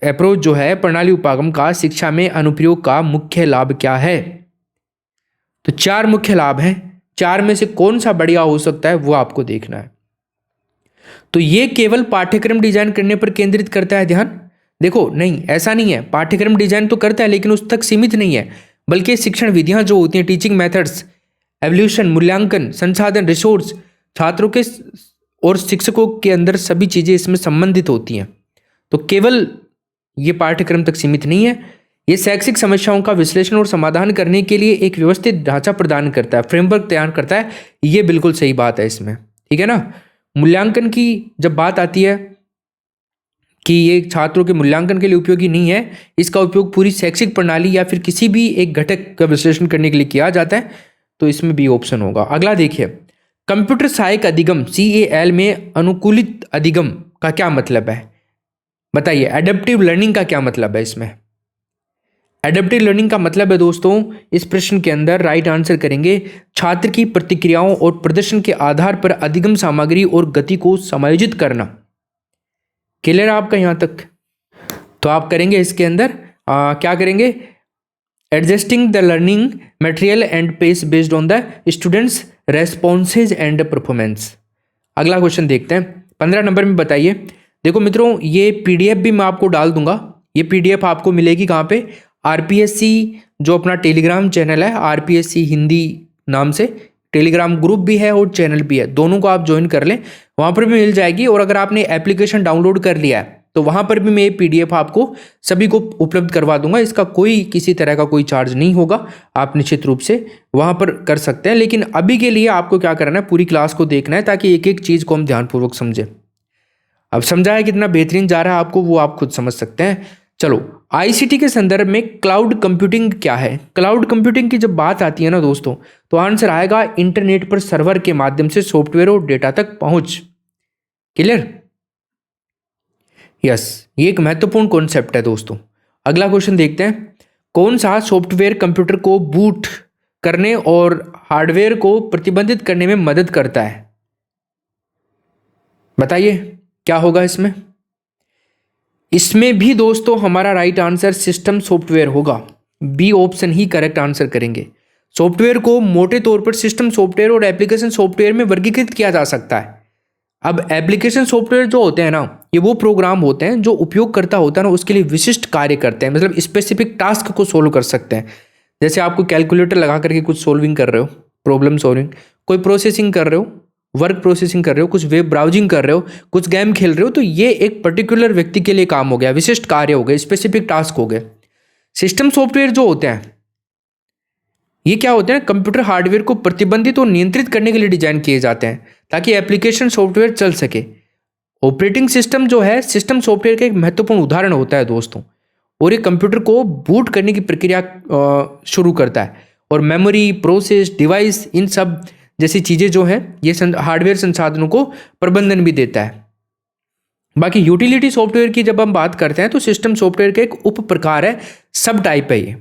अप्रोच जो है प्रणाली उपागम का शिक्षा में अनुप्रयोग का मुख्य लाभ क्या है? तो 4 मुख्य लाभ हैं, 4 में से कौन सा बढ़िया हो सकता है वो आपको देखना है। तो ये केवल पाठ्यक्रम डिजाइन करने पर केंद्रित करता है ध्यान। देखो नहीं, ऐसा नहीं है, पाठ्यक्रम डिजाइन तो करता है लेकिन उस तक सीमित नहीं है, बल्कि शिक्षण विधियां जो होती हैं, टीचिंग मेथड्स, एवोल्यूशन, मूल्यांकन, संसाधन, रिसोर्स, छात्रों के और शिक्षकों के अंदर सभी चीजें इसमें संबंधित होती हैं। तो केवल ये पाठ्यक्रम तक सीमित नहीं है, ये शैक्षिक समस्याओं का विश्लेषण और समाधान करने के लिए एक व्यवस्थित ढांचा प्रदान करता है, फ्रेमवर्क तैयार करता है। ये बिल्कुल सही बात है इसमें, ठीक है ना। मूल्यांकन की जब बात आती है कि ये छात्रों के मूल्यांकन के लिए उपयोगी नहीं है, इसका उपयोग पूरी शैक्षिक प्रणाली या फिर किसी भी एक घटक का विश्लेषण करने के लिए किया जाता है, तो इसमें भी ऑप्शन होगा। अगला देखिए, कंप्यूटर सहायक अधिगम CAL में अनुकूलित अधिगम का क्या मतलब है बताइए। एडेप्टिव लर्निंग का क्या मतलब है इसमें? एडेप्टिव लर्निंग का मतलब है दोस्तों, इस प्रश्न के अंदर राइट आंसर करेंगे छात्र की प्रतिक्रियाओं और प्रदर्शन के आधार पर अधिगम सामग्री और गति को समायोजित करना। क्लियर है आपका यहां तक? तो आप करेंगे इसके अंदर क्या करेंगे, adjusting the learning material and pace based on the students responses and performance. अगला क्वेश्चन देखते हैं 15 नंबर में। बताइए, देखो मित्रों ये PDF भी मैं आपको डाल दूंगा। ये PDF आपको मिलेगी कहाँ पे? RPSC जो अपना टेलीग्राम चैनल है, RPSC हिंदी नाम से टेलीग्राम ग्रुप भी है और चैनल भी है, दोनों को आप ज्वाइन कर लें, वहाँ पर भी मिल जाएगी। और अगर आपने एप्लीकेशन डाउनलोड कर लिया है तो वहाँ पर भी मैं ये PDF आपको सभी को उपलब्ध करवा दूंगा। इसका कोई किसी तरह का कोई चार्ज नहीं होगा, आप निश्चित रूप से वहाँ पर कर सकते हैं। लेकिन अभी के लिए आपको क्या करना है, पूरी क्लास को देखना है ताकि एक एक चीज़ को हम ध्यानपूर्वक समझें। अब समझा है कितना बेहतरीन जा रहा है आपको, वो आप खुद समझ सकते हैं। चलो, ICT के संदर्भ में क्लाउड कंप्यूटिंग क्या है? क्लाउड कंप्यूटिंग की जब बात आती है ना दोस्तों, तो आंसर आएगा इंटरनेट पर सर्वर के माध्यम से सॉफ्टवेयर और डेटा तक पहुंच। क्लियर? यस, ये एक महत्वपूर्ण कॉन्सेप्ट है दोस्तों। अगला क्वेश्चन देखते हैं, कौन सा सॉफ्टवेयर कंप्यूटर को बूट करने और हार्डवेयर को प्रतिबंधित करने में मदद करता है। बताइए क्या होगा इसमें। इसमें भी दोस्तों हमारा राइट आंसर सिस्टम सॉफ्टवेयर होगा। बी ऑप्शन ही करेक्ट आंसर करेंगे। सॉफ्टवेयर को मोटे तौर पर सिस्टम सॉफ्टवेयर और एप्लीकेशन सॉफ्टवेयर में वर्गीकृत किया जा सकता है। अब एप्लीकेशन सॉफ्टवेयर जो होते हैं ना, ये वो प्रोग्राम होते हैं जो उपयोगकर्ता होता है ना उसके लिए विशिष्ट कार्य करते हैं, मतलब स्पेसिफिक टास्क को सोल्व कर सकते हैं। जैसे आपको कैलकुलेटर लगा करके कुछ सोल्विंग कर रहे हो, प्रॉब्लम सॉल्विंग, कोई प्रोसेसिंग कर रहे हो, वर्क प्रोसेसिंग कर रहे हो, कुछ वेब ब्राउजिंग कर रहे हो, कुछ गेम खेल रहे हो, तो ये एक पर्टिकुलर व्यक्ति के लिए काम हो गया, विशिष्ट कार्य हो गए, स्पेसिफिक टास्क हो गए। सिस्टम सॉफ्टवेयर जो होते हैं ये क्या होते हैं, कंप्यूटर हार्डवेयर को प्रतिबंधित और नियंत्रित करने के लिए डिजाइन किए जाते हैं ताकि एप्लीकेशन सॉफ्टवेयर चल सके। ऑपरेटिंग सिस्टम जो है सिस्टम सॉफ्टवेयर का एक महत्वपूर्ण उदाहरण होता है दोस्तों, और ये कंप्यूटर को बूट करने की प्रक्रिया शुरू करता है, और मेमोरी, प्रोसेस, डिवाइस, इन सब जैसी चीज़ें जो हैं ये हार्डवेयर संसाधनों को प्रबंधन भी देता है। बाकी यूटिलिटी सॉफ्टवेयर की जब हम बात करते हैं तो सिस्टम सॉफ्टवेयर का एक उप प्रकार है, सब टाइप है ये,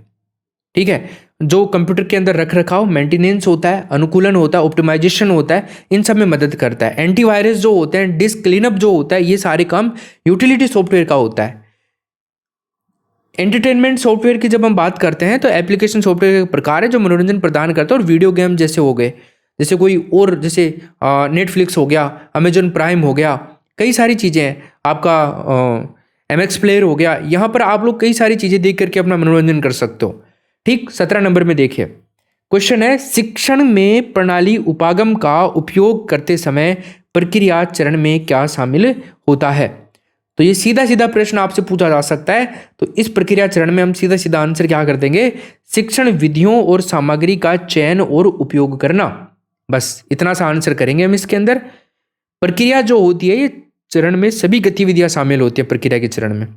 ठीक है, जो कंप्यूटर के अंदर रख रखाव, मेंटेनेंस होता है, अनुकूलन होता है, ऑप्टिमाइजेशन होता है, इन सब में मदद करता है। एंटीवायरस जो होते हैं, डिस्क क्लीनअप जो होता है, ये सारे काम यूटिलिटी सॉफ्टवेयर का होता है। एंटरटेनमेंट सॉफ्टवेयर की जब हम बात करते हैं तो एप्लीकेशन सॉफ्टवेयर का प्रकार है जो मनोरंजन प्रदान करता है, और वीडियो गेम जैसे हो गए, जैसे कोई और, जैसे नेटफ्लिक्स हो गया, अमेजन प्राइम हो गया, कई सारी चीज़ें हैं, आपका MX प्लेयर हो गया, यहाँ पर आप लोग कई सारी चीज़ें देख करके अपना मनोरंजन कर सकते हो। ठीक, 17 नंबर में देखिए क्वेश्चन है, शिक्षण में प्रणाली उपागम का उपयोग करते समय प्रक्रिया चरण में क्या शामिल होता है। तो ये सीधा सीधा प्रश्न आपसे पूछा जा सकता है, तो इस प्रक्रिया चरण में हम सीधा सीधा आंसर क्या कर देंगे, शिक्षण विधियों और सामग्री का चयन और उपयोग करना, बस इतना सा आंसर करेंगे हम इसके अंदर। प्रक्रिया जो होती है ये चरण में सभी गतिविधियां शामिल होती है। प्रक्रिया के चरण में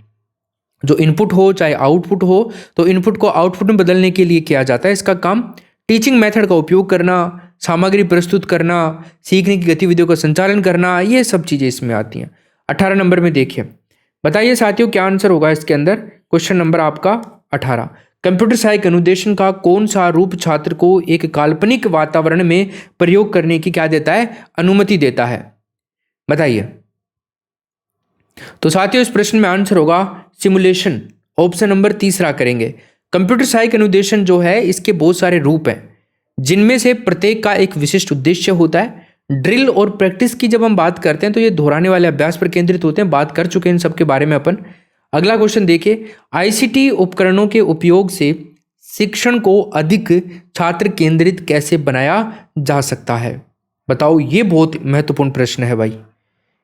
जो इनपुट हो चाहे आउटपुट हो, तो इनपुट को आउटपुट में बदलने के लिए किया जाता है इसका काम। टीचिंग मेथड का उपयोग करना, सामग्री प्रस्तुत करना, सीखने की गतिविधियों का संचालन करना, ये सब चीज़ें इसमें आती हैं। 18 नंबर में देखिए, बताइए साथियों क्या आंसर होगा इसके अंदर। क्वेश्चन नंबर आपका 18, कंप्यूटर सहायक अनुदेशन का कौन सा रूप छात्र को एक काल्पनिक वातावरण में प्रयोग करने की क्या देता है, अनुमति देता है, बताइए। तो साथियों इस प्रश्न में आंसर होगा सिमुलेशन, ऑप्शन नंबर तीसरा करेंगे। कंप्यूटर सहायक अनुदेशन जो है इसके बहुत सारे रूप हैं, जिनमें से प्रत्येक का एक विशिष्ट उद्देश्य होता है। ड्रिल और प्रैक्टिस की जब हम बात करते हैं तो ये दोहराने वाले अभ्यास पर केंद्रित होते हैं, बात कर चुके हैं इन सब के बारे में अपन। अगला क्वेश्चन देखिए, ICT उपकरणों के उपयोग से शिक्षण को अधिक छात्र केंद्रित कैसे बनाया जा सकता है, बताओ। ये बहुत महत्वपूर्ण प्रश्न है भाई,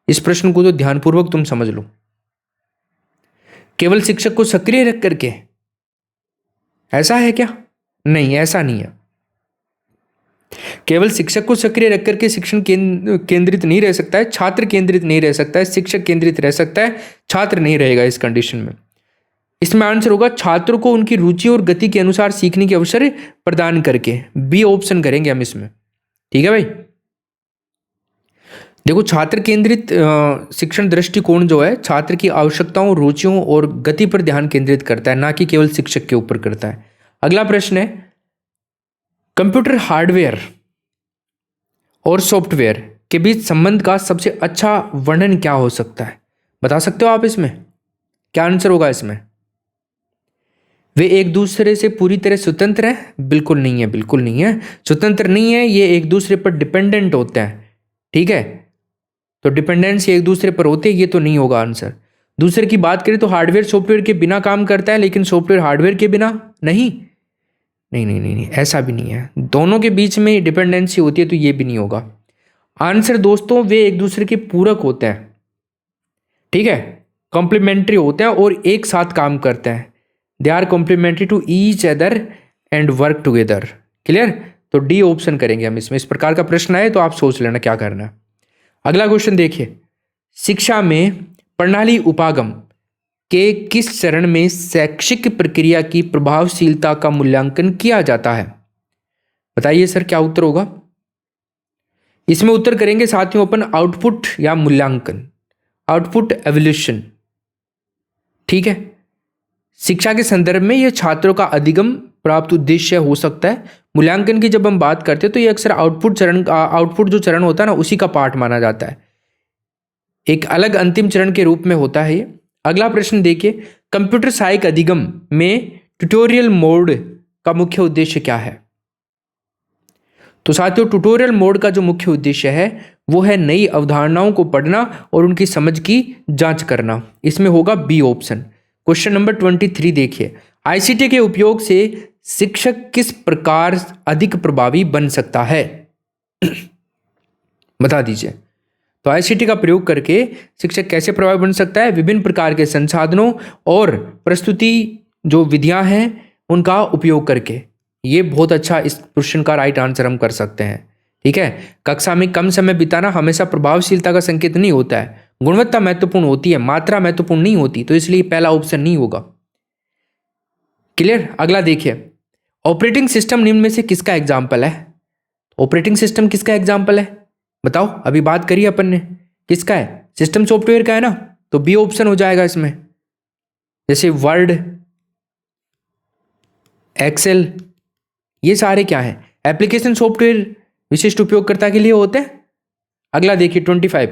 इस प्रश्न को तो ध्यानपूर्वक तुम समझ लो। केवल शिक्षक को सक्रिय रख करके, ऐसा है क्या? नहीं, ऐसा नहीं है। केवल शिक्षक को सक्रिय रख करके शिक्षण केंद्रित नहीं रह सकता है, छात्र केंद्रित नहीं रह सकता है, शिक्षक केंद्रित रह सकता है, छात्र नहीं रहेगा इस कंडीशन में। इसमें आंसर होगा छात्रों को उनकी रुचि और गति के अनुसार सीखने के अवसर प्रदान करके, बी ऑप्शन करेंगे हम इसमें, ठीक है भाई। देखो छात्र केंद्रित शिक्षण दृष्टिकोण जो है छात्र की आवश्यकताओं, रुचियों और गति पर ध्यान केंद्रित करता है, ना कि केवल शिक्षक के ऊपर करता है। अगला प्रश्न है, कंप्यूटर हार्डवेयर और सॉफ्टवेयर के बीच संबंध का सबसे अच्छा वर्णन क्या हो सकता है, बता सकते हो आप इसमें क्या आंसर होगा इसमें। वे एक दूसरे से पूरी तरह स्वतंत्र हैं? बिल्कुल नहीं है, बिल्कुल नहीं है, स्वतंत्र नहीं है, ये एक दूसरे पर डिपेंडेंट होते हैं, ठीक है। तो डिपेंडेंसी एक दूसरे पर होते, ये तो नहीं होगा आंसर। दूसरे की बात करें तो हार्डवेयर सॉफ्टवेयर के बिना काम करता है, लेकिन सॉफ्टवेयर हार्डवेयर के बिना नहीं, नहीं नहीं नहीं, नहीं ऐसा भी नहीं है, दोनों के बीच में डिपेंडेंसी होती है, तो ये भी नहीं होगा आंसर दोस्तों। वे एक दूसरे के पूरक होते हैं, ठीक है, कॉम्प्लीमेंट्री होते हैं और एक साथ काम करते हैं। They are complementary to each other and work together, clear. तो डी ऑप्शन करेंगे हम इसमें। इस प्रकार का प्रश्न आए तो आप सोच लेना क्या करना है। अगला क्वेश्चन देखिए, शिक्षा में प्रणाली उपागम के किस चरण में शैक्षिक प्रक्रिया की प्रभावशीलता का मूल्यांकन किया जाता है, बताइए सर क्या उत्तर होगा। इसमें उत्तर करेंगे साथियों अपन आउटपुट या मूल्यांकन, आउटपुट एवोल्यूशन, ठीक है। शिक्षा के संदर्भ में यह छात्रों का अधिगम प्राप्त उद्देश्य हो सकता है। मूल्यांकन की जब हम बात करते हैं तो ये अक्सर आउटपुट जो चरण होता है ना, उसी का पार्ट माना जाता है, एक अलग अंतिम चरण के रूप में होता है ये। अगला प्रश्न देखिए, कंप्यूटर सहायक अधिगम में ट्यूटोरियल मोड का मुख्य उद्देश्य क्या है? तो साथियों, ट्यूटोरियल मोड का जो मुख्य उद्देश्य है वो है नई अवधारणाओं को पढ़ना और उनकी समझ की जांच करना। इसमें होगा बी ऑप्शन। क्वेश्चन नंबर 23 देखिए, आईसीटी के उपयोग से शिक्षक किस प्रकार अधिक प्रभावी बन सकता है? बता दीजिए। तो आईसीटी का प्रयोग करके शिक्षक कैसे प्रभावी बन सकता है? विभिन्न प्रकार के संसाधनों और प्रस्तुति जो विधियां हैं उनका उपयोग करके। ये बहुत अच्छा इस क्वेश्चन का राइट आंसर हम कर सकते हैं। ठीक है, कक्षा में कम समय बिताना हमेशा प्रभावशीलता का संकेत नहीं होता है। गुणवत्ता महत्वपूर्ण होती है, मात्रा महत्वपूर्ण नहीं होती, तो इसलिए पहला ऑप्शन नहीं होगा। क्लियर? अगला देखिए, ऑपरेटिंग सिस्टम निम्न में से किसका एग्जाम्पल है? ऑपरेटिंग सिस्टम किसका एग्जाम्पल है बताओ? अभी बात करिए अपन ने, किसका है? सिस्टम सॉफ्टवेयर का है ना, तो बी ऑप्शन हो जाएगा इसमें। जैसे वर्ड, एक्सेल, ये सारे क्या है? एप्लीकेशन सॉफ्टवेयर विशिष्ट उपयोगकर्ता के लिए होते हैं। अगला देखिए 25,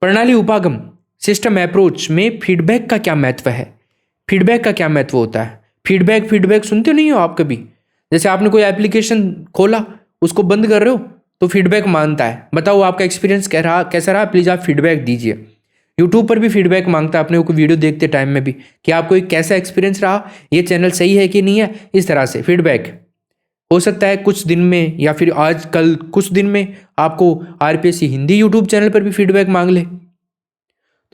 प्रणाली उपागम सिस्टम अप्रोच में फीडबैक का क्या महत्व है? फीडबैक का क्या महत्व होता है? फीडबैक सुनते नहीं हो आप कभी? जैसे आपने कोई एप्लीकेशन खोला, उसको बंद कर रहे हो तो फीडबैक मांगता है। बताओ आपका एक्सपीरियंस कैसा रहा? प्लीज़ आप फीडबैक दीजिए। यूट्यूब पर भी फीडबैक मांगता है अपने को वीडियो देखते टाइम में भी, कि आपको एक कैसा एक्सपीरियंस रहा, ये चैनल सही है कि नहीं है। इस तरह से फीडबैक हो सकता है कुछ दिन में, या फिर आज कल कुछ दिन में आपको आरपीएससी हिंदी यूट्यूब चैनल पर भी फीडबैक मांग ले।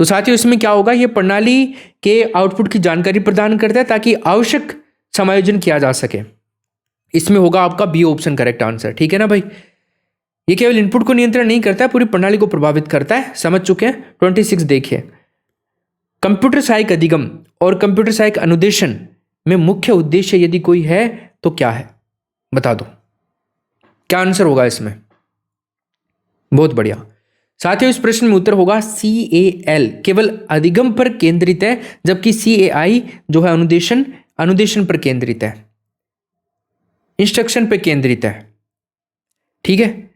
तो साथियों, इसमें क्या होगा? ये प्रणाली के आउटपुट की जानकारी प्रदान करता है ताकि आवश्यक समायोजन किया जा सके। इसमें होगा आपका बी ऑप्शन करेक्ट आंसर। ठीक है ना भाई? ये केवल इनपुट को नियंत्रण नहीं करता है, पूरी प्रणाली को प्रभावित करता है। समझ चुके हैं? 26 देखिए, कंप्यूटर सहायक अधिगम और कंप्यूटर सहायक अनुदेशन में मुख्य उद्देश्य यदि कोई है तो क्या है? बता दो क्या आंसर होगा इसमें। बहुत बढ़िया साथियों, इस प्रश्न में उत्तर होगा CAL केवल अधिगम पर केंद्रित है, जबकि CAI जो है अनुदेशन पर केंद्रित है, इंस्ट्रक्शन पर केंद्रित है। ठीक है,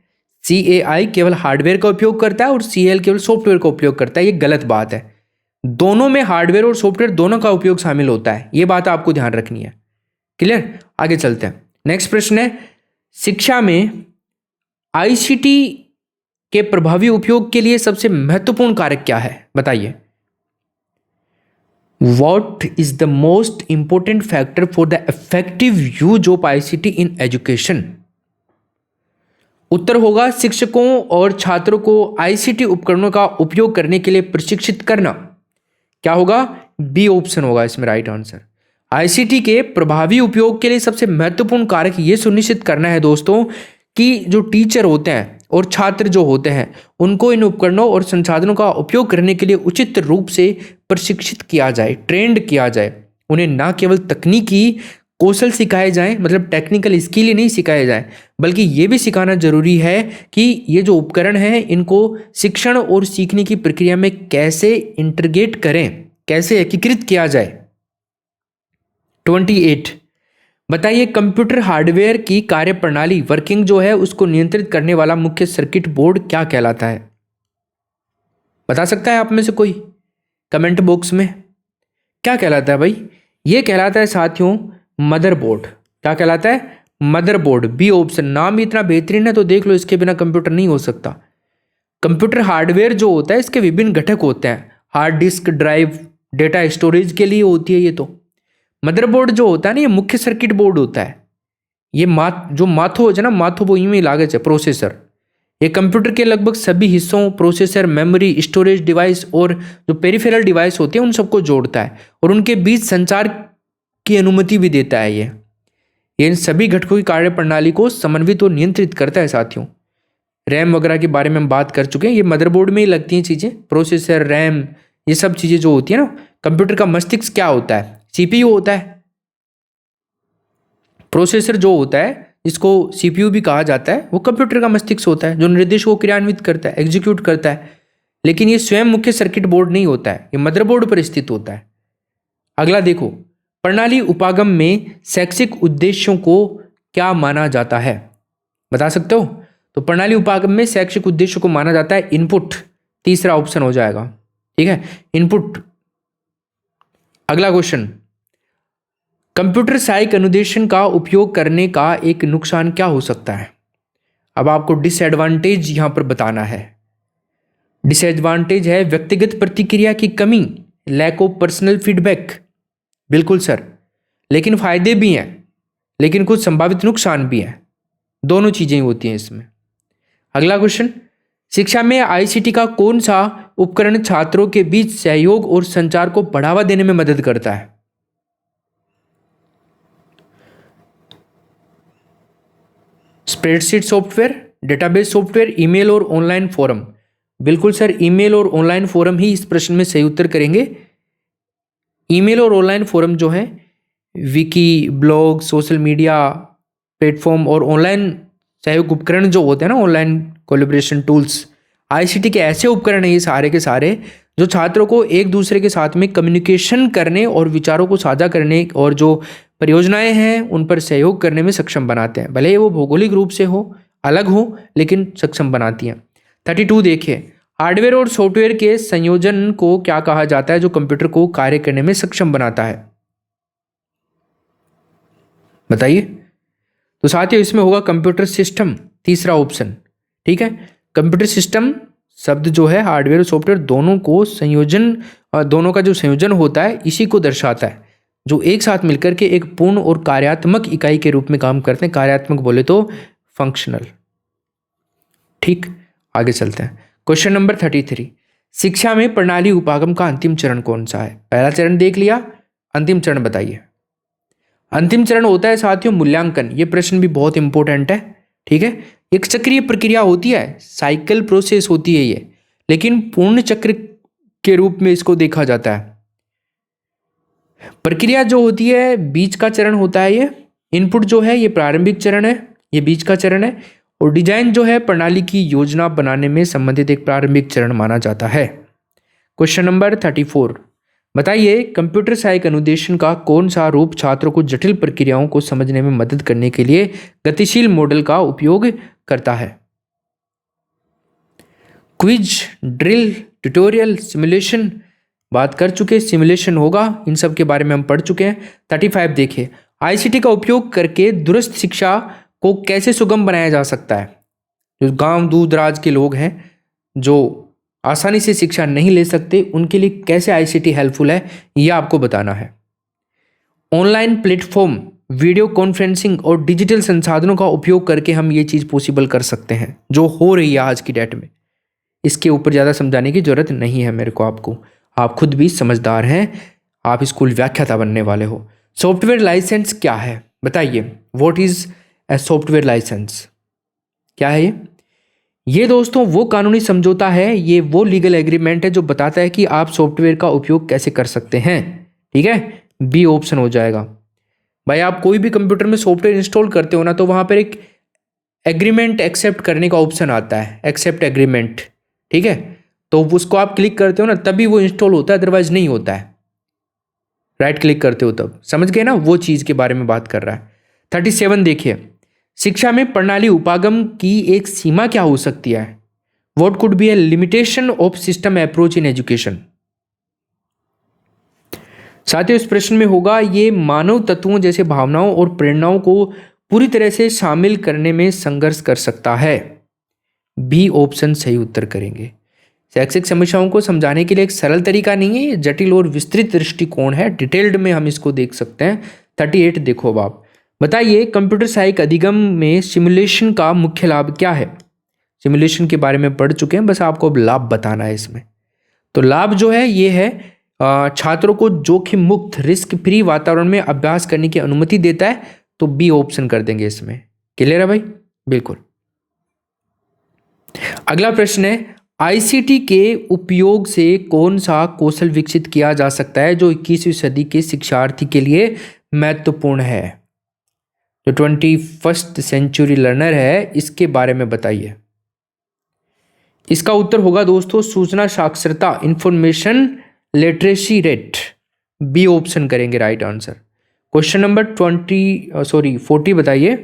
CAI केवल हार्डवेयर का उपयोग करता है और CAL केवल सॉफ्टवेयर का उपयोग करता है। ये गलत बात है। दोनों में हार्डवेयर और सॉफ्टवेयर दोनों का उपयोग शामिल होता है। ये बात आपको ध्यान रखनी है। क्लियर? आगे चलते हैं। नेक्स्ट प्रश्न है, शिक्षा में आईसीटी के प्रभावी उपयोग के लिए सबसे महत्वपूर्ण कारक क्या है? बताइए। What is the most important factor for the effective use of ICT in education? उत्तर होगा शिक्षकों और छात्रों को आईसीटी उपकरणों का उपयोग करने के लिए प्रशिक्षित करना। क्या होगा? बी ऑप्शन होगा इसमें राइट आंसर। आईसीटी के प्रभावी उपयोग के लिए सबसे महत्वपूर्ण कारक यह सुनिश्चित करना है दोस्तों कि जो टीचर होते हैं और छात्र जो होते हैं उनको इन उपकरणों और संसाधनों का उपयोग करने के लिए उचित रूप से प्रशिक्षित किया जाए, ट्रेंड किया जाए। उन्हें ना केवल तकनीकी कौशल सिखाए जाएं, मतलब टेक्निकल स्किल ही नहीं सिखाए जाएं, बल्कि ये भी सिखाना जरूरी है कि ये जो उपकरण हैं इनको शिक्षण और सीखने की प्रक्रिया में कैसे इंटीग्रेट करें, कैसे एकीकृत किया जाए। 28 बताइए, कंप्यूटर हार्डवेयर की कार्यप्रणाली वर्किंग जो है उसको नियंत्रित करने वाला मुख्य सर्किट बोर्ड क्या कहलाता है? बता सकता है आप में से कोई कमेंट बॉक्स में? क्या कहलाता है भाई? ये कहलाता है साथियों मदरबोर्ड। क्या कहलाता है? मदरबोर्ड। B option. नाम इतना बेहतरीन है तो देख लो, इसके बिना कंप्यूटर नहीं हो सकता। कंप्यूटर हार्डवेयर जो होता है इसके विभिन्न घटक होते हैं। Hard disk drive data storage के लिए होती है ये। तो मदरबोर्ड जो होता है ना, ये मुख्य सर्किट बोर्ड होता है। ये जो माथो है ना, माथो वो ईमेल आगे है प्रोसेसर। ये कंप्यूटर के लगभग सभी हिस्सों, प्रोसेसर, मेमोरी, स्टोरेज डिवाइस और जो पेरिफेरल डिवाइस होते हैं उन सबको जोड़ता है और उनके बीच संचार की अनुमति भी देता है। ये इन सभी घटकों की कार्यप्रणाली को समन्वित और नियंत्रित करता है साथियों। रैम वगैरह के बारे में हम बात कर चुके हैं, ये मदरबोर्ड में ही लगती हैं चीज़ें। प्रोसेसर, रैम, ये सब चीज़ें जो होती है ना, कंप्यूटर का मस्तिष्क क्या होता है? सीपीयू होता है। प्रोसेसर जो होता है जिसको सीपीयू भी कहा जाता है, वो कंप्यूटर का मस्तिष्क होता है जो निर्देश को क्रियान्वित करता है, एग्जीक्यूट करता है। लेकिन ये स्वयं मुख्य सर्किट बोर्ड नहीं होता है, ये मदरबोर्ड पर स्थित होता है। अगला देखो, प्रणाली उपागम में शैक्षिक उद्देश्यों को क्या माना जाता है, बता सकते हो? तो प्रणाली उपागम में शैक्षिक उद्देश्यों को माना जाता है इनपुट, तीसरा ऑप्शन हो जाएगा। ठीक है, इनपुट। अगला क्वेश्चन, कंप्यूटर सहायक अनुदेशन का उपयोग करने का एक नुकसान क्या हो सकता है? अब आपको डिसएडवांटेज यहां पर बताना है। डिसएडवांटेज है व्यक्तिगत प्रतिक्रिया की कमी, लैक ऑफ पर्सनल फीडबैक। बिल्कुल सर, लेकिन फायदे भी हैं, लेकिन कुछ संभावित नुकसान भी हैं, दोनों चीजें होती हैं इसमें। अगला क्वेश्चन, शिक्षा में आईसीटी का कौन सा उपकरण छात्रों के बीच सहयोग और संचार को बढ़ावा देने में मदद करता है? Spreadsheet software, database software, email और ऑनलाइन फोरम। बिल्कुल सर, ईमेल और ऑनलाइन फोरम ही इस प्रश्न में सही उत्तर करेंगे। ईमेल और ऑनलाइन फोरम जो है, Vicky, blog, social media platform और ऑनलाइन सहयोग उपकरण जो होते हैं ना, ऑनलाइन कोलैबोरेशन टूल्स, आईसीटी के ऐसे उपकरण हैं ये सारे के सारे जो छात्रों को एक दूसरे के साथ में कम्युनिकेशन करने और विचारों को साझा करने और जो परियोजनाएं हैं उन पर सहयोग करने में सक्षम बनाते हैं। भले ही वो भौगोलिक रूप से हो, अलग हो, लेकिन सक्षम बनाती हैं। 32 देखिए, हार्डवेयर और सॉफ्टवेयर के संयोजन को क्या कहा जाता है जो कंप्यूटर को कार्य करने में सक्षम बनाता है? बताइए। तो साथियों इसमें होगा कंप्यूटर सिस्टम, तीसरा ऑप्शन। ठीक है, कंप्यूटर सिस्टम शब्द जो है हार्डवेयर और सॉफ्टवेयर दोनों को संयोजन, दोनों का जो संयोजन होता है इसी को दर्शाता है, जो एक साथ मिलकर के एक पूर्ण और कार्यात्मक इकाई के रूप में काम करते हैं। कार्यात्मक बोले तो फंक्शनल। ठीक, आगे चलते हैं। क्वेश्चन नंबर 33, शिक्षा में प्रणाली उपागम का अंतिम चरण कौन सा है? पहला चरण देख लिया, अंतिम चरण बताइए। अंतिम चरण होता है साथियों मूल्यांकन। ये प्रश्न भी बहुत इंपॉर्टेंट है। ठीक है, एक चक्रीय प्रक्रिया होती है, साइकिल प्रोसेस होती है ये, लेकिन पूर्ण चक्र के रूप में इसको देखा जाता है। प्रक्रिया जो होती है बीच का चरण होता है ये, इनपुट जो है ये प्रारंभिक चरण है, ये बीच का चरण है, और डिजाइन जो है प्रणाली की योजना बनाने में संबंधित एक प्रारंभिक चरण माना जाता है। क्वेश्चन नंबर 34, बताइए कंप्यूटर सहायक अनुदेशन का कौन सा रूप छात्रों को जटिल प्रक्रियाओं को समझने में मदद करने के लिए गतिशील मॉडल का उपयोग करता है? क्विज, ड्रिल, ट्यूटोरियल, सिमुलेशन, बात कर चुके, सिमुलेशन होगा, इन सब के बारे में हम पढ़ चुके हैं। 35 देखिए, आईसीटी का उपयोग करके दूरस्थ शिक्षा को कैसे सुगम बनाया जा सकता है? जो गांव दूर दराज के लोग हैं जो आसानी से शिक्षा नहीं ले सकते, उनके लिए कैसे आईसीटी हेल्पफुल है ये आपको बताना है। ऑनलाइन प्लेटफॉर्म, वीडियो कॉन्फ्रेंसिंग और डिजिटल संसाधनों का उपयोग करके हम ये चीज़ पॉसिबल कर सकते हैं जो हो रही है आज की डेट में। इसके ऊपर ज़्यादा समझाने की जरूरत नहीं है मेरे को, आपको, आप खुद भी समझदार हैं, आप स्कूल व्याख्याता बनने वाले हो। सॉफ्टवेयर लाइसेंस क्या है बताइए? What is a software licence? क्या है ये दोस्तों वो कानूनी समझौता है, ये वो लीगल एग्रीमेंट है जो बताता है कि आप सॉफ्टवेयर का उपयोग कैसे कर सकते हैं। ठीक है, बी ऑप्शन हो जाएगा। भाई आप कोई भी कंप्यूटर में सॉफ्टवेयर इंस्टॉल करते हो ना, तो वहां पर एक एग्रीमेंट एक्सेप्ट करने का ऑप्शन आता है, एक्सेप्ट एग्रीमेंट। ठीक है, तो उसको आप क्लिक करते हो ना तभी वो इंस्टॉल होता है, अदरवाइज नहीं होता है। राइट क्लिक करते हो तब, समझ गए ना, वो चीज़ के बारे में बात कर रहा है। 37 देखिए, शिक्षा में प्रणाली उपागम की एक सीमा क्या हो सकती है? What could be A limitation of system approach in education? साथियों इस प्रश्न में होगा ये मानव तत्वों जैसे भावनाओं और प्रेरणाओं को पूरी तरह से शामिल करने में संघर्ष कर सकता है। बी ऑप्शन सही उत्तर करेंगे। शैक्षिक समस्याओं को समझाने के लिए एक सरल तरीका नहीं है, ये जटिल और विस्तृत दृष्टिकोण है, डिटेल्ड में हम इसको देख सकते हैं। 38 देखो अब आप बताइए कंप्यूटर सहायक अधिगम में सिमुलेशन का मुख्य लाभ क्या है? सिमुलेशन के बारे में पढ़ चुके हैं, बस आपको अब लाभ बताना है इसमें। तो लाभ जो है ये है छात्रों को जोखिम मुक्त रिस्क फ्री वातावरण में अभ्यास करने की अनुमति देता है, तो बी ऑप्शन कर देंगे इसमें। क्लियर है भाई? बिल्कुल। अगला प्रश्न है आईसीटी के उपयोग से कौन सा कौशल विकसित किया जा सकता है जो 21वीं सदी के शिक्षार्थी के लिए महत्वपूर्ण है? जो 21st सेंचुरी लर्नर है इसके बारे में बताइए। इसका उत्तर होगा दोस्तों सूचना साक्षरता, information literacy rate. B option करेंगे राइट आंसर। क्वेश्चन नंबर 40 बताइए,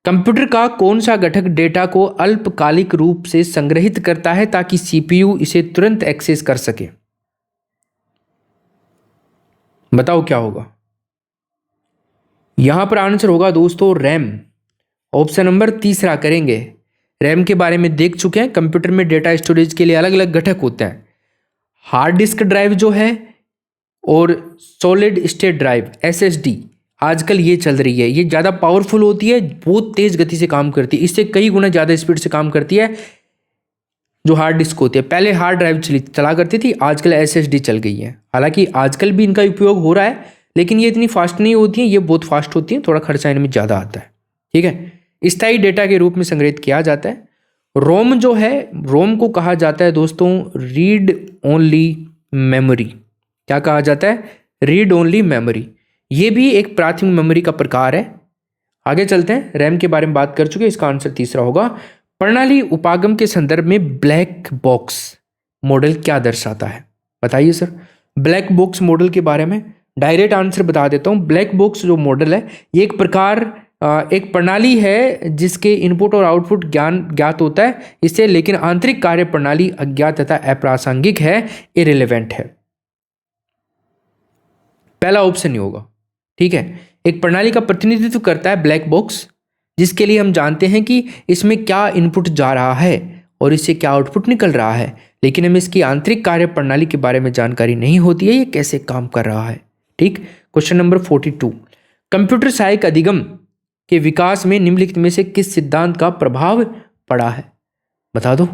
कंप्यूटर का कौन सा घटक डेटा को अल्पकालिक रूप से संग्रहित करता है ताकि सीपीयू इसे तुरंत एक्सेस कर सके? बताओ क्या होगा? यहां पर आंसर होगा दोस्तों रैम। ऑप्शन नंबर तीसरा करेंगे। रैम के बारे में देख चुके हैं, कंप्यूटर में डेटा स्टोरेज के लिए अलग अलग घटक होते हैं। हार्ड डिस्क ड्राइव जो है और सॉलिड स्टेट ड्राइव एसएसडी, आजकल ये चल रही है। ये ज़्यादा पावरफुल होती है, बहुत तेज गति से काम करती है, इससे कई गुना ज़्यादा स्पीड से काम करती है जो हार्ड डिस्क होती है। पहले हार्ड ड्राइव चला करती थी, आजकल एसएसडी चल गई है। हालांकि आजकल भी इनका उपयोग हो रहा है, लेकिन ये इतनी फास्ट नहीं होती हैं, ये बहुत फास्ट होती हैं, थोड़ा खर्चा इनमें ज़्यादा आता है। ठीक है, स्थायी डेटा के रूप में संग्रहित किया जाता है। रोम जो है, रोम को कहा जाता है दोस्तों रीड ओनली मेमोरी। क्या कहा जाता है? Read only memory. ये भी एक प्राथमिक मेमोरी का प्रकार है। आगे चलते हैं, रैम के बारे में बात कर चुके, इसका आंसर तीसरा होगा। प्रणाली उपागम के संदर्भ में ब्लैक बॉक्स मॉडल क्या दर्शाता है? बताइए सर। ब्लैक बॉक्स मॉडल के बारे में डायरेक्ट आंसर बता देता हूँ। ब्लैक बॉक्स जो मॉडल है, ये एक प्रकार एक प्रणाली है जिसके इनपुट और आउटपुट ज्ञात होता है इससे, लेकिन आंतरिक कार्य प्रणाली अज्ञात तथा अप्रासंगिक है, इरेलेवेंट है। पहला ऑप्शन नहीं होगा। ठीक है, एक प्रणाली का प्रतिनिधित्व करता है ब्लैक बॉक्स, जिसके लिए हम जानते हैं कि इसमें क्या इनपुट जा रहा है और इससे क्या आउटपुट निकल रहा है, लेकिन हमें इसकी आंतरिक कार्य प्रणाली के बारे में जानकारी नहीं होती है, ये कैसे काम कर रहा है। ठीक, क्वेश्चन नंबर 42, कंप्यूटर सहायक अधिगम के विकास में निम्नलिखित में से किस सिद्धांत का प्रभाव पड़ा है? बता दो।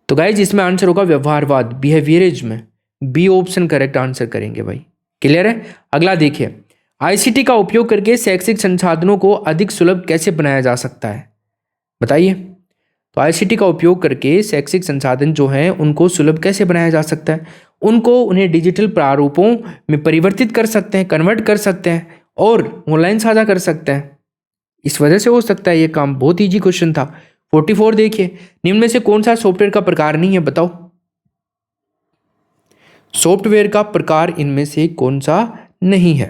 तो गाइज इसमें आंसर होगा व्यवहारवाद, behaviourism. B option correct answer करेंगे भाई। क्लियर है? अगला देखिए, आईसीटी का उपयोग करके शैक्षिक संसाधनों को अधिक सुलभ कैसे बनाया जा सकता है? बताइए। तो आईसीटी का उपयोग करके शैक्षिक संसाधन जो हैं उनको सुलभ कैसे बनाया जा सकता है? उन्हें डिजिटल प्रारूपों में परिवर्तित कर सकते हैं, कन्वर्ट कर सकते हैं और ऑनलाइन साझा कर सकते हैं। इस वजह से हो सकता है ये काम। बहुत ईजी क्वेश्चन था। 44 देखिए, निम्न में से कौन सा सॉफ्टवेयर का प्रकार नहीं है? बताओ। सॉफ्टवेयर का प्रकार इनमें से कौन सा नहीं है?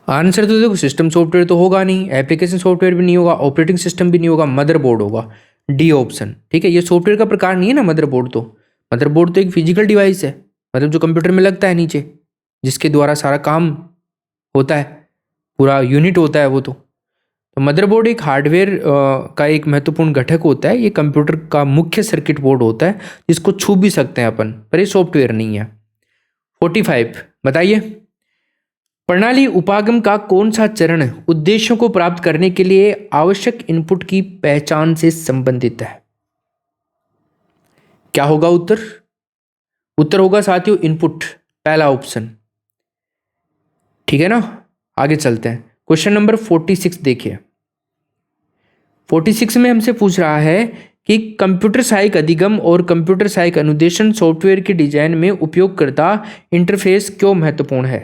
आंसर तो देखो, सिस्टम सॉफ्टवेयर तो होगा नहीं, एप्लीकेशन सॉफ्टवेयर भी नहीं होगा, ऑपरेटिंग सिस्टम भी नहीं होगा, मदरबोर्ड होगा। D option. ठीक है, ये सॉफ्टवेयर का प्रकार नहीं है ना मदरबोर्ड तो। मदरबोर्ड तो एक फिजिकल डिवाइस है, मतलब जो कंप्यूटर में लगता है नीचे, जिसके द्वारा सारा काम होता है, पूरा यूनिट होता है वो तो मदरबोर्ड एक हार्डवेयर का एक महत्वपूर्ण घटक होता है। ये कंप्यूटर का मुख्य सर्किट बोर्ड होता है जिसको छू भी सकते हैं अपन, पर ये सॉफ्टवेयर नहीं है। 45 बताइए, प्रणाली उपागम का कौन सा चरण उद्देश्यों को प्राप्त करने के लिए आवश्यक इनपुट की पहचान से संबंधित है? क्या होगा उत्तर? उत्तर होगा साथियों इनपुट, पहला ऑप्शन। ठीक है ना, आगे चलते हैं। क्वेश्चन नंबर 46 देखिए। 46 में हमसे पूछ रहा है कि कंप्यूटर सहायक अधिगम और कंप्यूटर सहायक अनुदेशन सॉफ्टवेयर के डिजाइन में उपयोगकर्ता इंटरफेस क्यों महत्वपूर्ण है?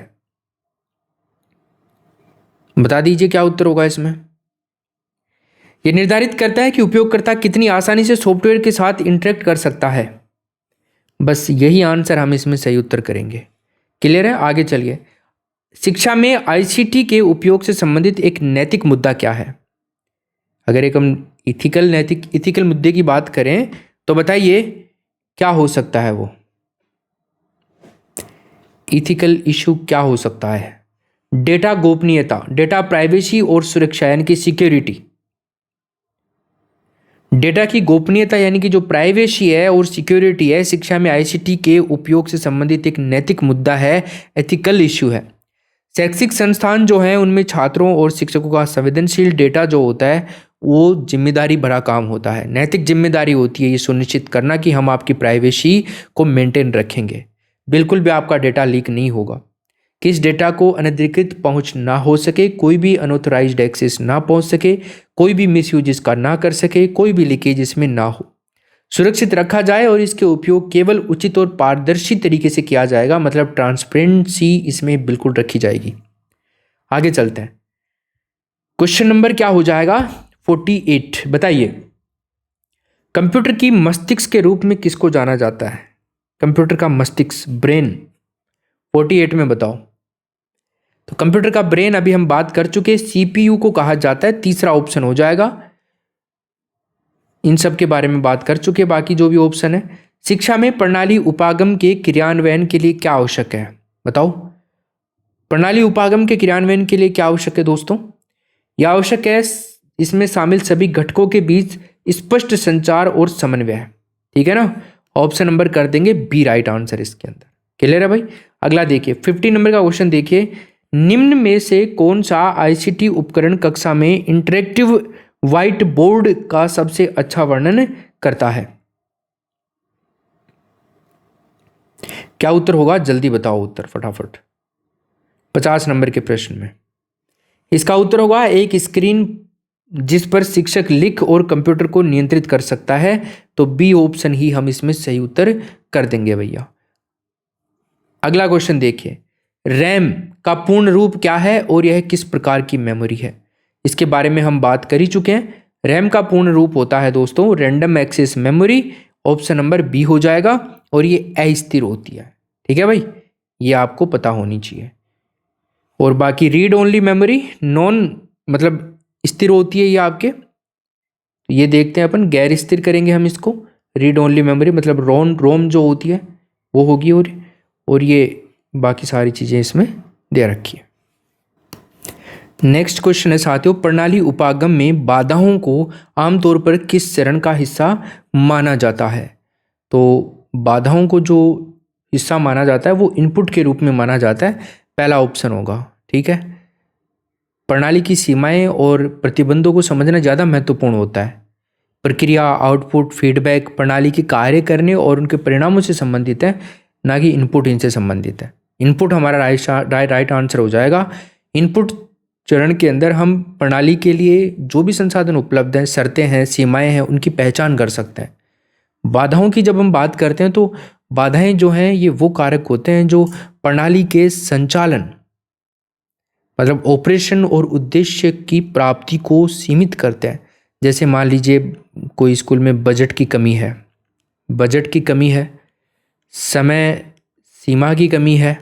बता दीजिए क्या उत्तर होगा इसमें। यह निर्धारित करता है कि उपयोगकर्ता कितनी आसानी से सॉफ्टवेयर के साथ इंटरेक्ट कर सकता है। बस यही आंसर हम इसमें सही उत्तर करेंगे। क्लियर है? आगे चलिए। शिक्षा में आईसीटी के उपयोग से संबंधित एक नैतिक मुद्दा क्या है? अगर एक हम इथिकल मुद्दे की बात करें तो बताइए क्या हो सकता है वो इथिकल इशू? क्या हो सकता है? डेटा गोपनीयता, डेटा प्राइवेसी और सुरक्षा यानी कि सिक्योरिटी। डेटा की गोपनीयता यानी कि जो प्राइवेसी है और सिक्योरिटी है, शिक्षा में आईसीटी के उपयोग से संबंधित एक नैतिक मुद्दा है, एथिकल इश्यू है। शैक्षिक संस्थान जो हैं उनमें छात्रों और शिक्षकों का संवेदनशील डेटा जो होता है वो जिम्मेदारी भरा काम होता है। नैतिक जिम्मेदारी होती है ये सुनिश्चित करना कि हम आपकी प्राइवेसी को मेंटेन रखेंगे, बिल्कुल भी आपका डेटा लीक नहीं होगा, कि इस डेटा को अनधिकृत पहुंच ना हो सके, कोई भी अनऑथराइज्ड एक्सेस ना पहुंच सके, कोई भी मिसयूज इसका ना कर सके, कोई भी लीकेज इसमें ना हो, सुरक्षित रखा जाए और इसके उपयोग केवल उचित और पारदर्शी तरीके से किया जाएगा, मतलब ट्रांसपेरेंसी इसमें बिल्कुल रखी जाएगी। आगे चलते हैं। क्वेश्चन नंबर क्या हो जाएगा? 48 बताइए, कंप्यूटर की मस्तिष्क के रूप में किसको जाना जाता है? कंप्यूटर का मस्तिष्क, ब्रेन, 48 में बताओ। तो कंप्यूटर का ब्रेन अभी हम बात कर चुके, सीपीयू को कहा जाता है, तीसरा ऑप्शन हो जाएगा। इन सब के बारे में बात कर चुके, बाकी जो भी ऑप्शन है। शिक्षा में प्रणाली उपागम के क्रियान्वयन के लिए क्या आवश्यक है, बताओ। प्रणाली उपागम के क्रियान्वयन के लिए क्या आवश्यक है दोस्तों? यह आवश्यक है इसमें शामिल सभी घटकों के बीच स्पष्ट संचार और समन्वय। ठीक है ना, ऑप्शन नंबर कर देंगे बी राइट आंसर इसके अंदर। क्लियर है भाई। अगला देखिए 50 नंबर का क्वेश्चन देखिए, निम्न में से कौन सा आईसीटी उपकरण कक्षा में इंटरेक्टिव व्हाइट बोर्ड का सबसे अच्छा वर्णन करता है? क्या उत्तर होगा, जल्दी बताओ उत्तर फटाफट। 50 नंबर के प्रश्न में इसका उत्तर होगा एक स्क्रीन जिस पर शिक्षक लिख और कंप्यूटर को नियंत्रित कर सकता है। तो बी ऑप्शन ही हम इसमें सही उत्तर कर देंगे भैया। अगला क्वेश्चन देखिए, रैम का पूर्ण रूप क्या है और यह किस प्रकार की मेमोरी है? इसके बारे में हम बात कर ही चुके हैं। रैम का पूर्ण रूप होता है दोस्तों random access memory, option number B हो जाएगा, और ये अस्थिर होती है। ठीक है भाई, ये आपको पता होनी चाहिए। और बाकी रीड ओनली मेमोरी नॉन मतलब स्थिर होती है ये आपके। तो ये देखते हैं अपन, गैर स्थिर करेंगे हम इसको। रीड ओनली मेमोरी मतलब रोम जो होती है वो होगी, और ये बाकी सारी चीज़ें इसमें दे रखी है। नेक्स्ट क्वेश्चन है साथियों, प्रणाली उपागम में बाधाओं को आमतौर पर किस चरण का हिस्सा माना जाता है? तो बाधाओं को जो हिस्सा माना जाता है वो इनपुट के रूप में माना जाता है, पहला ऑप्शन होगा। ठीक है, प्रणाली की सीमाएं और प्रतिबंधों को समझना ज़्यादा महत्वपूर्ण होता है। प्रक्रिया, आउटपुट, फीडबैक प्रणाली के कार्य करने और उनके परिणामों से संबंधित है, ना कि इनपुट इनसे संबंधित है। इनपुट हमारा राइट आंसर हो जाएगा। इनपुट चरण के अंदर हम प्रणाली के लिए जो भी संसाधन उपलब्ध हैं, शर्तें हैं, सीमाएं हैं, उनकी पहचान कर सकते हैं। बाधाओं की जब हम बात करते हैं तो बाधाएं जो हैं ये वो कारक होते हैं जो प्रणाली के संचालन मतलब ऑपरेशन और उद्देश्य की प्राप्ति को सीमित करते हैं। जैसे मान लीजिए कोई स्कूल में बजट की कमी है, समय सीमा की कमी है,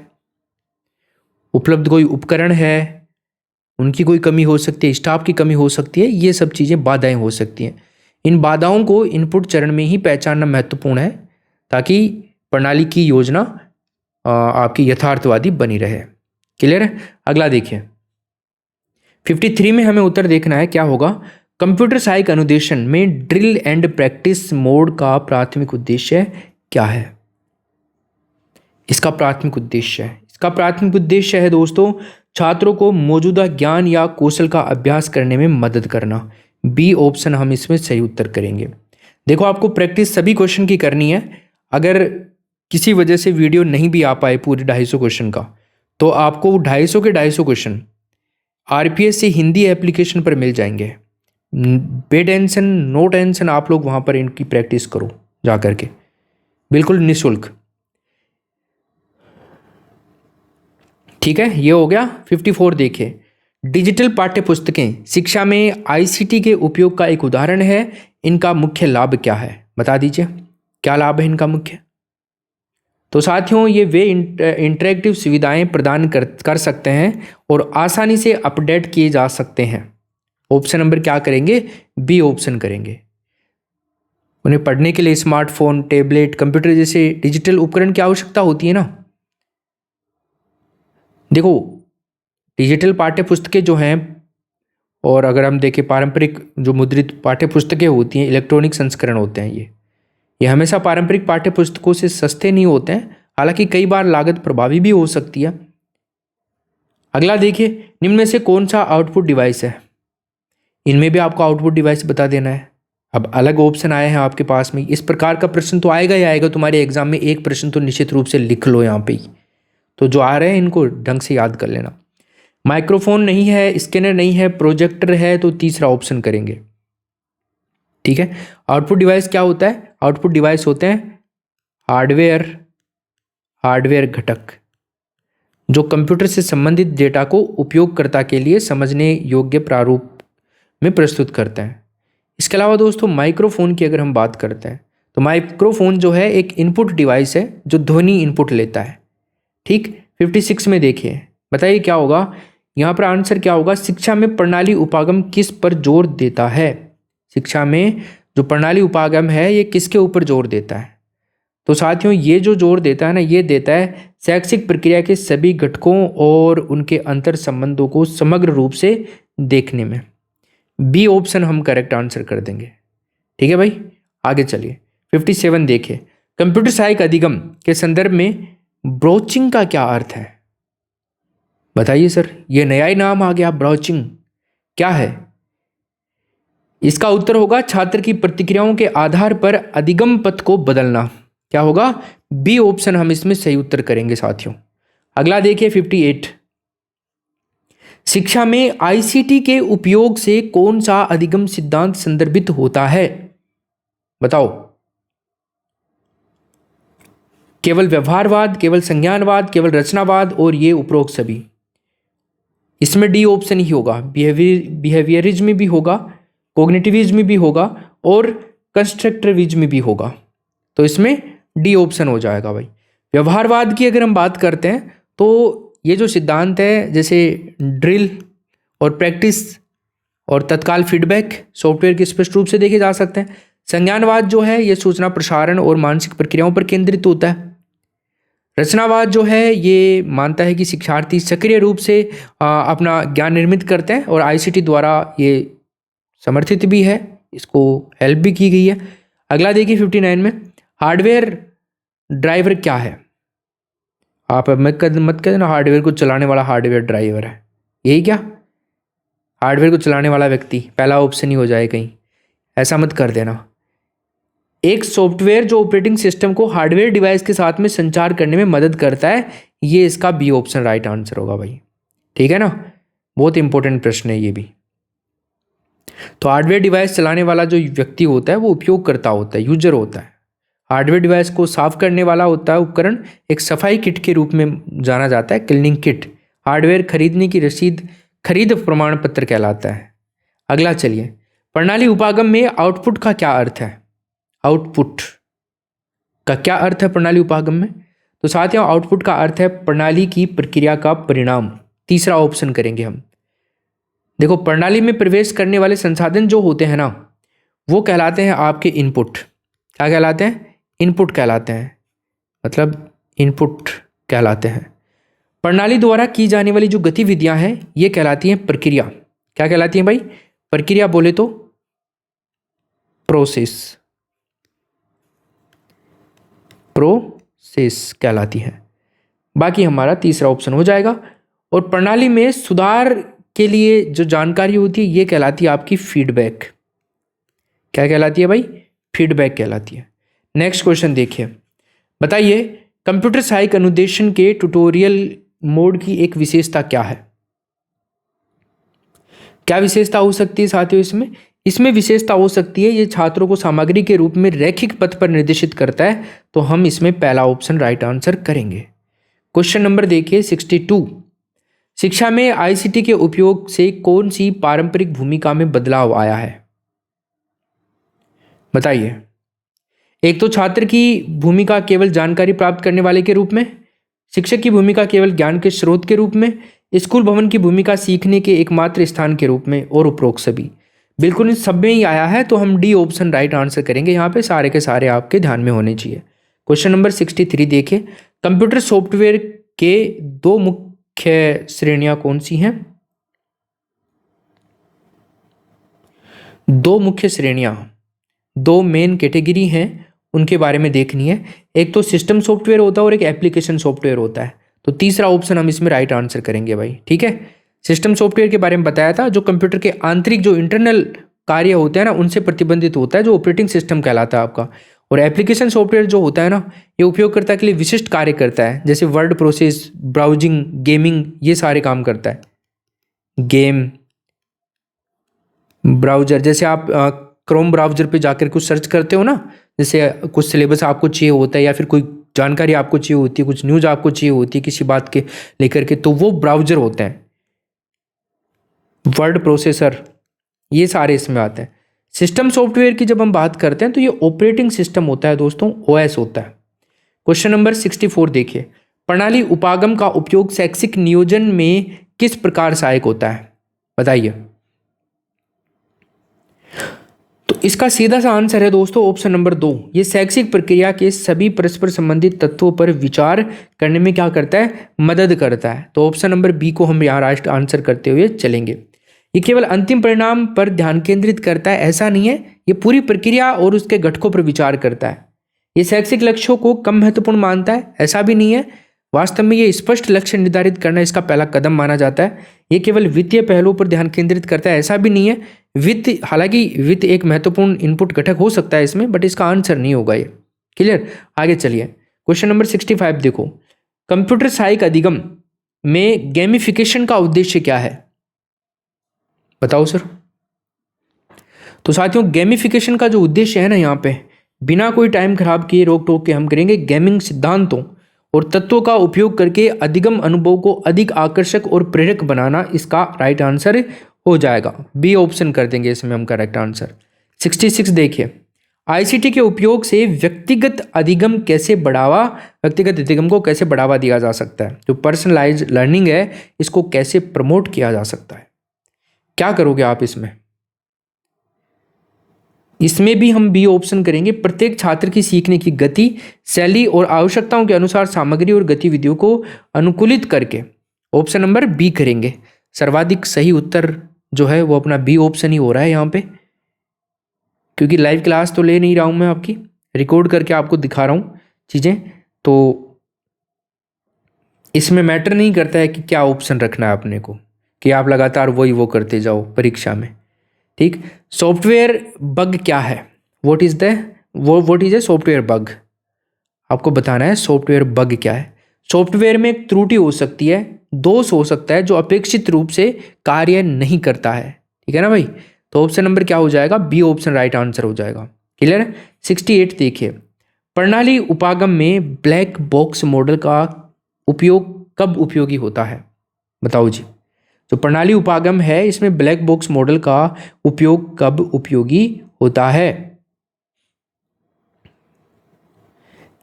उपलब्ध कोई उपकरण है उनकी कोई कमी हो सकती है, स्टाफ की कमी हो सकती है, ये सब चीज़ें बाधाएं हो सकती हैं। इन बाधाओं को इनपुट चरण में ही पहचानना महत्वपूर्ण है ताकि प्रणाली की योजना आपकी यथार्थवादी बनी रहे। क्लियर है। अगला देखिए 53 में हमें उत्तर देखना है, क्या होगा। कंप्यूटर सहायक अनुदेशन में ड्रिल एंड प्रैक्टिस मोड का प्राथमिक उद्देश्य क्या है? इसका प्राथमिक उद्देश्य है दोस्तों छात्रों को मौजूदा ज्ञान या कौशल का अभ्यास करने में मदद करना। बी ऑप्शन हम इसमें सही उत्तर करेंगे। देखो आपको प्रैक्टिस सभी क्वेश्चन की करनी है। अगर किसी वजह से वीडियो नहीं भी आ पाए पूरे 250 क्वेश्चन का, तो आपको 250 के 250 क्वेश्चन आरपीएससी हिंदी एप्लीकेशन पर मिल जाएंगे। बेटेंशन नो टेंशन, आप लोग वहाँ पर इनकी प्रैक्टिस करो जा करके, बिल्कुल निःशुल्क। ठीक है, ये हो गया। 54 देखिए, डिजिटल पाठ्यपुस्तकें शिक्षा में आईसीटी के उपयोग का एक उदाहरण है। इनका मुख्य लाभ क्या है, बता दीजिए, क्या लाभ है इनका मुख्य। तो साथियों ये वे इंटरेक्टिव सुविधाएं प्रदान कर सकते हैं और आसानी से अपडेट किए जा सकते हैं। ऑप्शन नंबर क्या करेंगे, बी ऑप्शन करेंगे। उन्हें पढ़ने के लिए स्मार्टफोन, टैबलेट, कंप्यूटर जैसे डिजिटल उपकरण की आवश्यकता होती है ना। देखो डिजिटल पाठ्यपुस्तकें जो हैं, और अगर हम देखें पारंपरिक जो मुद्रित पाठ्यपुस्तकें होती हैं, इलेक्ट्रॉनिक संस्करण होते हैं, ये हमेशा पारंपरिक पाठ्यपुस्तकों से सस्ते नहीं होते हैं, हालांकि कई बार लागत प्रभावी भी हो सकती है। अगला देखिए, निम्न में से कौन सा आउटपुट डिवाइस है। इनमें भी आपको आउटपुट डिवाइस बता देना है। अब अलग ऑप्शन आए हैं आपके पास में, इस प्रकार का प्रश्न तो आएगा ही आएगा तुम्हारे एग्जाम में। एक प्रश्न तो निश्चित रूप से लिख लो यहाँ पे ही, तो जो आ रहे हैं इनको ढंग से याद कर लेना। माइक्रोफोन नहीं है, स्कैनर नहीं है, प्रोजेक्टर है, तो तीसरा ऑप्शन करेंगे। ठीक है, आउटपुट डिवाइस क्या होता है। आउटपुट डिवाइस होते हैं हार्डवेयर घटक जो कंप्यूटर से संबंधित डेटा को उपयोगकर्ता के लिए समझने योग्य प्रारूप में प्रस्तुत करते हैं। इसके अलावा दोस्तों माइक्रोफोन की अगर हम बात करते हैं तो माइक्रोफोन जो है एक इनपुट डिवाइस है जो ध्वनि इनपुट लेता है। ठीक, 56 में देखिए, बताइए क्या होगा यहाँ पर आंसर क्या होगा। शिक्षा में प्रणाली उपागम किस पर जोर देता है? शिक्षा में जो प्रणाली उपागम है ये किसके ऊपर जोर देता है? तो साथियों ये जो जोर देता है ना, ये देता है शैक्षिक प्रक्रिया के सभी घटकों और उनके अंतर संबंधों को समग्र रूप से देखने में। बी ऑप्शन हम करेक्ट आंसर कर देंगे। ठीक है भाई, आगे चलिए 57 देखिए, कंप्यूटर सहायक अधिगम के संदर्भ में ब्रोचिंग का क्या अर्थ है? बताइए सर, ये नया ही नाम आ गया, ब्रोचिंग क्या है? इसका उत्तर होगा छात्र की प्रतिक्रियाओं के आधार पर अधिगम पथ को बदलना। क्या होगा? बी ऑप्शन हम इसमें सही उत्तर करेंगे साथियों। अगला देखिए 58, शिक्षा में आईसीटी के उपयोग से कौन सा अधिगम सिद्धांत संदर्भित होता है? बताओ। केवल व्यवहारवाद, केवल संज्ञानवाद, केवल रचनावाद और ये उपरोक्त सभी? इसमें डी ऑप्शन ही होगा। बिहेवियरिज्म भी होगा, कोग्निटिविज्म भी होगा और कंस्ट्रक्टिविज्म भी होगा। तो इसमें डी ऑप्शन हो जाएगा भाई। व्यवहारवाद की अगर हम बात करते हैं तो ये जो सिद्धांत है, जैसे ड्रिल और प्रैक्टिस और तत्काल फीडबैक सॉफ्टवेयर के स्पष्ट रूप से देखे जा सकते हैं। संज्ञानवाद जो है ये सूचना प्रसारण और मानसिक प्रक्रियाओं पर केंद्रित होता है। रचनावाद जो है ये मानता है कि शिक्षार्थी सक्रिय रूप से अपना ज्ञान निर्मित करते हैं और आईसीटी द्वारा ये समर्थित भी है, इसको हेल्प भी की गई है। अगला देखिए 59 में, हार्डवेयर ड्राइवर क्या है? आप मत कहना हार्डवेयर को चलाने वाला हार्डवेयर ड्राइवर है, यही क्या? हार्डवेयर को चलाने वाला व्यक्ति पहला ऑप्शन ही हो जाए कहीं, ऐसा मत कर देना। एक सॉफ्टवेयर जो ऑपरेटिंग सिस्टम को हार्डवेयर डिवाइस के साथ में संचार करने में मदद करता है, ये इसका बी ऑप्शन राइट आंसर होगा भाई। ठीक है ना, बहुत इंपॉर्टेंट प्रश्न है ये भी। तो हार्डवेयर डिवाइस चलाने वाला जो व्यक्ति होता है वो उपयोगकर्ता होता है, यूजर होता है। हार्डवेयर डिवाइस को साफ करने वाला होता है उपकरण एक सफाई किट के रूप में जाना जाता है, क्लीनिंग किट। हार्डवेयर खरीदने की रसीद खरीद प्रमाण पत्र कहलाता है। अगला चलिए, प्रणाली उपागम में आउटपुट का क्या अर्थ है? आउटपुट का क्या अर्थ है प्रणाली उपागम में? तो साथियों आउटपुट का अर्थ है प्रणाली की प्रक्रिया का परिणाम। तीसरा ऑप्शन करेंगे हम। देखो, प्रणाली में प्रवेश करने वाले संसाधन जो होते हैं ना, वो कहलाते हैं आपके इनपुट। क्या कहलाते हैं? इनपुट कहलाते हैं, मतलब इनपुट कहलाते हैं। प्रणाली द्वारा की जाने वाली जो गतिविधियां हैं ये कहलाती हैं प्रक्रिया। क्या कहलाती हैं भाई? प्रक्रिया बोले तो प्रोसेस, प्रोसेस कहलाती है। बाकी हमारा तीसरा ऑप्शन हो जाएगा। और प्रणाली में सुधार के लिए जो जानकारी होती है ये कहलाती है आपकी फीडबैक। क्या कहलाती है भाई? फीडबैक कहलाती है। नेक्स्ट क्वेश्चन देखिए, बताइए कंप्यूटर सहायक अनुदेशन के ट्यूटोरियल मोड की एक विशेषता क्या है? क्या विशेषता हो सकती है साथियों इसमें? इसमें विशेषता हो सकती है ये छात्रों को सामग्री के रूप में रैखिक पथ पर निर्देशित करता है। तो हम इसमें पहला ऑप्शन राइट आंसर करेंगे। क्वेश्चन नंबर देखिए 62, शिक्षा में आईसीटी के उपयोग से कौन सी पारंपरिक भूमिका में बदलाव आया है? बताइए। एक तो छात्र की भूमिका केवल जानकारी प्राप्त करने वाले के रूप में, शिक्षक की भूमिका केवल ज्ञान के स्रोत के रूप में, स्कूल भवन की भूमिका सीखने के एकमात्र स्थान के रूप में और उपरोक्त सभी। बिल्कुल इन सब में ही आया है, तो हम डी ऑप्शन राइट आंसर करेंगे। यहाँ पे सारे के सारे आपके ध्यान में होने चाहिए। क्वेश्चन नंबर 63 देखिए, कंप्यूटर सॉफ्टवेयर के दो मुख्य श्रेणियां कौन सी हैं? दो मुख्य श्रेणियां, दो मेन कैटेगरी हैं, उनके बारे में देखनी है। एक तो सिस्टम सॉफ्टवेयर होता है और एक एप्लीकेशन सॉफ्टवेयर होता है। तो तीसरा ऑप्शन हम इसमें राइट आंसर करेंगे भाई। ठीक है, सिस्टम सॉफ्टवेयर के बारे में बताया था, जो कंप्यूटर के आंतरिक जो इंटरनल कार्य होते हैं ना उनसे प्रतिबंधित होता है, जो ऑपरेटिंग सिस्टम कहलाता है आपका। और एप्लीकेशन सॉफ्टवेयर जो होता है ना, ये उपयोगकर्ता के लिए विशिष्ट कार्य करता है, जैसे वर्ड प्रोसेस, ब्राउजिंग, गेमिंग, ये सारे काम करता है। गेम ब्राउजर, जैसे आप क्रोम ब्राउजर पे जाकर कुछ सर्च करते हो ना, जैसे कुछ सिलेबस आपको चाहिए होता है या फिर कोई जानकारी आपको चाहिए होती है, कुछ न्यूज़ आपको चाहिए होती है किसी बात के लेकर के, तो वो ब्राउजर होते हैं। वर्ड प्रोसेसर, ये सारे इसमें आते हैं। सिस्टम सॉफ्टवेयर की जब हम बात करते हैं तो ये ऑपरेटिंग सिस्टम होता है दोस्तों, ओएस होता है। क्वेश्चन नंबर 64 देखिए, प्रणाली उपागम का उपयोग शैक्षिक नियोजन में किस प्रकार सहायक होता है, बताइए। तो इसका सीधा सा आंसर है दोस्तों ऑप्शन नंबर 2। ये शैक्षिक प्रक्रिया के सभी परस्पर संबंधित तत्वों पर विचार करने में क्या करता है, मदद करता है। तो ऑप्शन नंबर बी को हम यहाँ राइट आंसर करते हुए चलेंगे। ये केवल अंतिम परिणाम पर ध्यान केंद्रित करता है ऐसा नहीं है, ये पूरी प्रक्रिया और उसके घटकों पर विचार करता है। ये शैक्षिक लक्ष्यों को कम महत्वपूर्ण मानता है ऐसा भी नहीं है, वास्तव में ये स्पष्ट लक्ष्य निर्धारित करना इसका पहला कदम माना जाता है। ये केवल वित्तीय पहलुओं पर ध्यान केंद्रित करता है ऐसा भी नहीं है। वित्त, हालांकि वित्त एक महत्वपूर्ण इनपुट घटक हो सकता है इसमें, बट इसका आंसर नहीं होगा ये। क्लियर, आगे चलिए। क्वेश्चन नंबर 65 देखो, कंप्यूटर सहायक अधिगम में गेमिफिकेशन का उद्देश्य क्या है, बताओ सर। तो साथियों गेमिफिकेशन का जो उद्देश्य है ना, यहाँ पे बिना कोई टाइम खराब किए रोक टोक के हम करेंगे गेमिंग सिद्धांतों और तत्वों का उपयोग करके अधिगम अनुभव को अधिक आकर्षक और प्रेरक बनाना इसका राइट आंसर हो जाएगा। बी ऑप्शन कर देंगे इसमें हम करेक्ट आंसर। 66 देखिए, आईसीटी के उपयोग से व्यक्तिगत अधिगम को कैसे बढ़ावा दिया जा सकता है। जो पर्सनलाइज लर्निंग है इसको कैसे प्रमोट किया जा सकता है, क्या करोगे आप इसमें। इसमें भी हम बी ऑप्शन करेंगे। प्रत्येक छात्र की सीखने की गति, शैली और आवश्यकताओं के अनुसार सामग्री और गतिविधियों को अनुकूलित करके ऑप्शन नंबर बी करेंगे। सर्वाधिक सही उत्तर जो है वो अपना बी ऑप्शन ही हो रहा है यहाँ पे, क्योंकि लाइव क्लास तो ले नहीं रहा हूँ मैं आपकी, रिकॉर्ड करके आपको दिखा रहा हूँ चीज़ें, तो इसमें मैटर नहीं करता है कि क्या ऑप्शन रखना है अपने को, कि आप लगातार वो करते जाओ परीक्षा में। ठीक, सॉफ्टवेयर बग क्या है, what is a software bug, आपको बताना है सॉफ्टवेयर बग क्या है। सॉफ्टवेयर में एक त्रुटि हो सकती है, दोष हो सकता है जो अपेक्षित रूप से कार्य नहीं करता है, ठीक है ना भाई। तो ऑप्शन नंबर क्या हो जाएगा, बी ऑप्शन राइट आंसर हो जाएगा। क्लियर है। 68 देखिए, प्रणाली उपागम में ब्लैक बॉक्स मॉडल का उपयोग कब उपयोगी होता है, बताओ जी। जो प्रणाली उपागम है इसमें ब्लैक बॉक्स मॉडल का उपयोग कब उपयोगी होता है।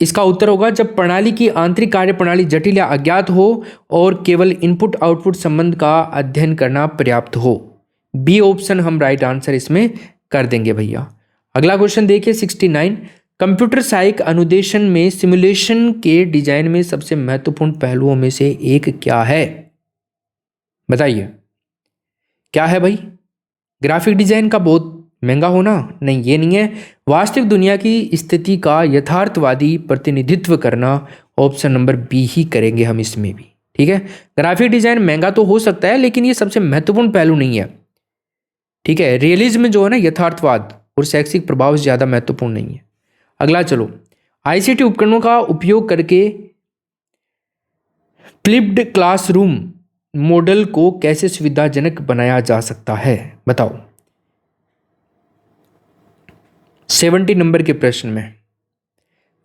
इसका उत्तर होगा जब प्रणाली की आंतरिक कार्यप्रणाली जटिल या अज्ञात हो और केवल इनपुट आउटपुट संबंध का अध्ययन करना पर्याप्त हो। बी ऑप्शन हम राइट आंसर इसमें कर देंगे भैया। अगला क्वेश्चन देखिए 69, कंप्यूटर सहायक अनुदेशन में सिमुलेशन के डिजाइन में सबसे महत्वपूर्ण पहलुओं में से एक क्या है, बताइए। क्या है भाई, ग्राफिक डिजाइन का बहुत महंगा होना, नहीं ये नहीं है। वास्तविक दुनिया की स्थिति का यथार्थवादी प्रतिनिधित्व करना, ऑप्शन नंबर बी ही करेंगे हम इसमें भी। ठीक है, ग्राफिक डिजाइन महंगा तो हो सकता है लेकिन ये सबसे महत्वपूर्ण पहलू नहीं है। ठीक है, रियलिज्म जो है ना, यथार्थवाद और शैक्षिक प्रभाव ज्यादा महत्वपूर्ण नहीं है। अगला चलो, आईसीटी उपकरणों का उपयोग करके फ्लिप्ड क्लासरूम मॉडल को कैसे सुविधाजनक बनाया जा सकता है, बताओ। 70 नंबर के प्रश्न में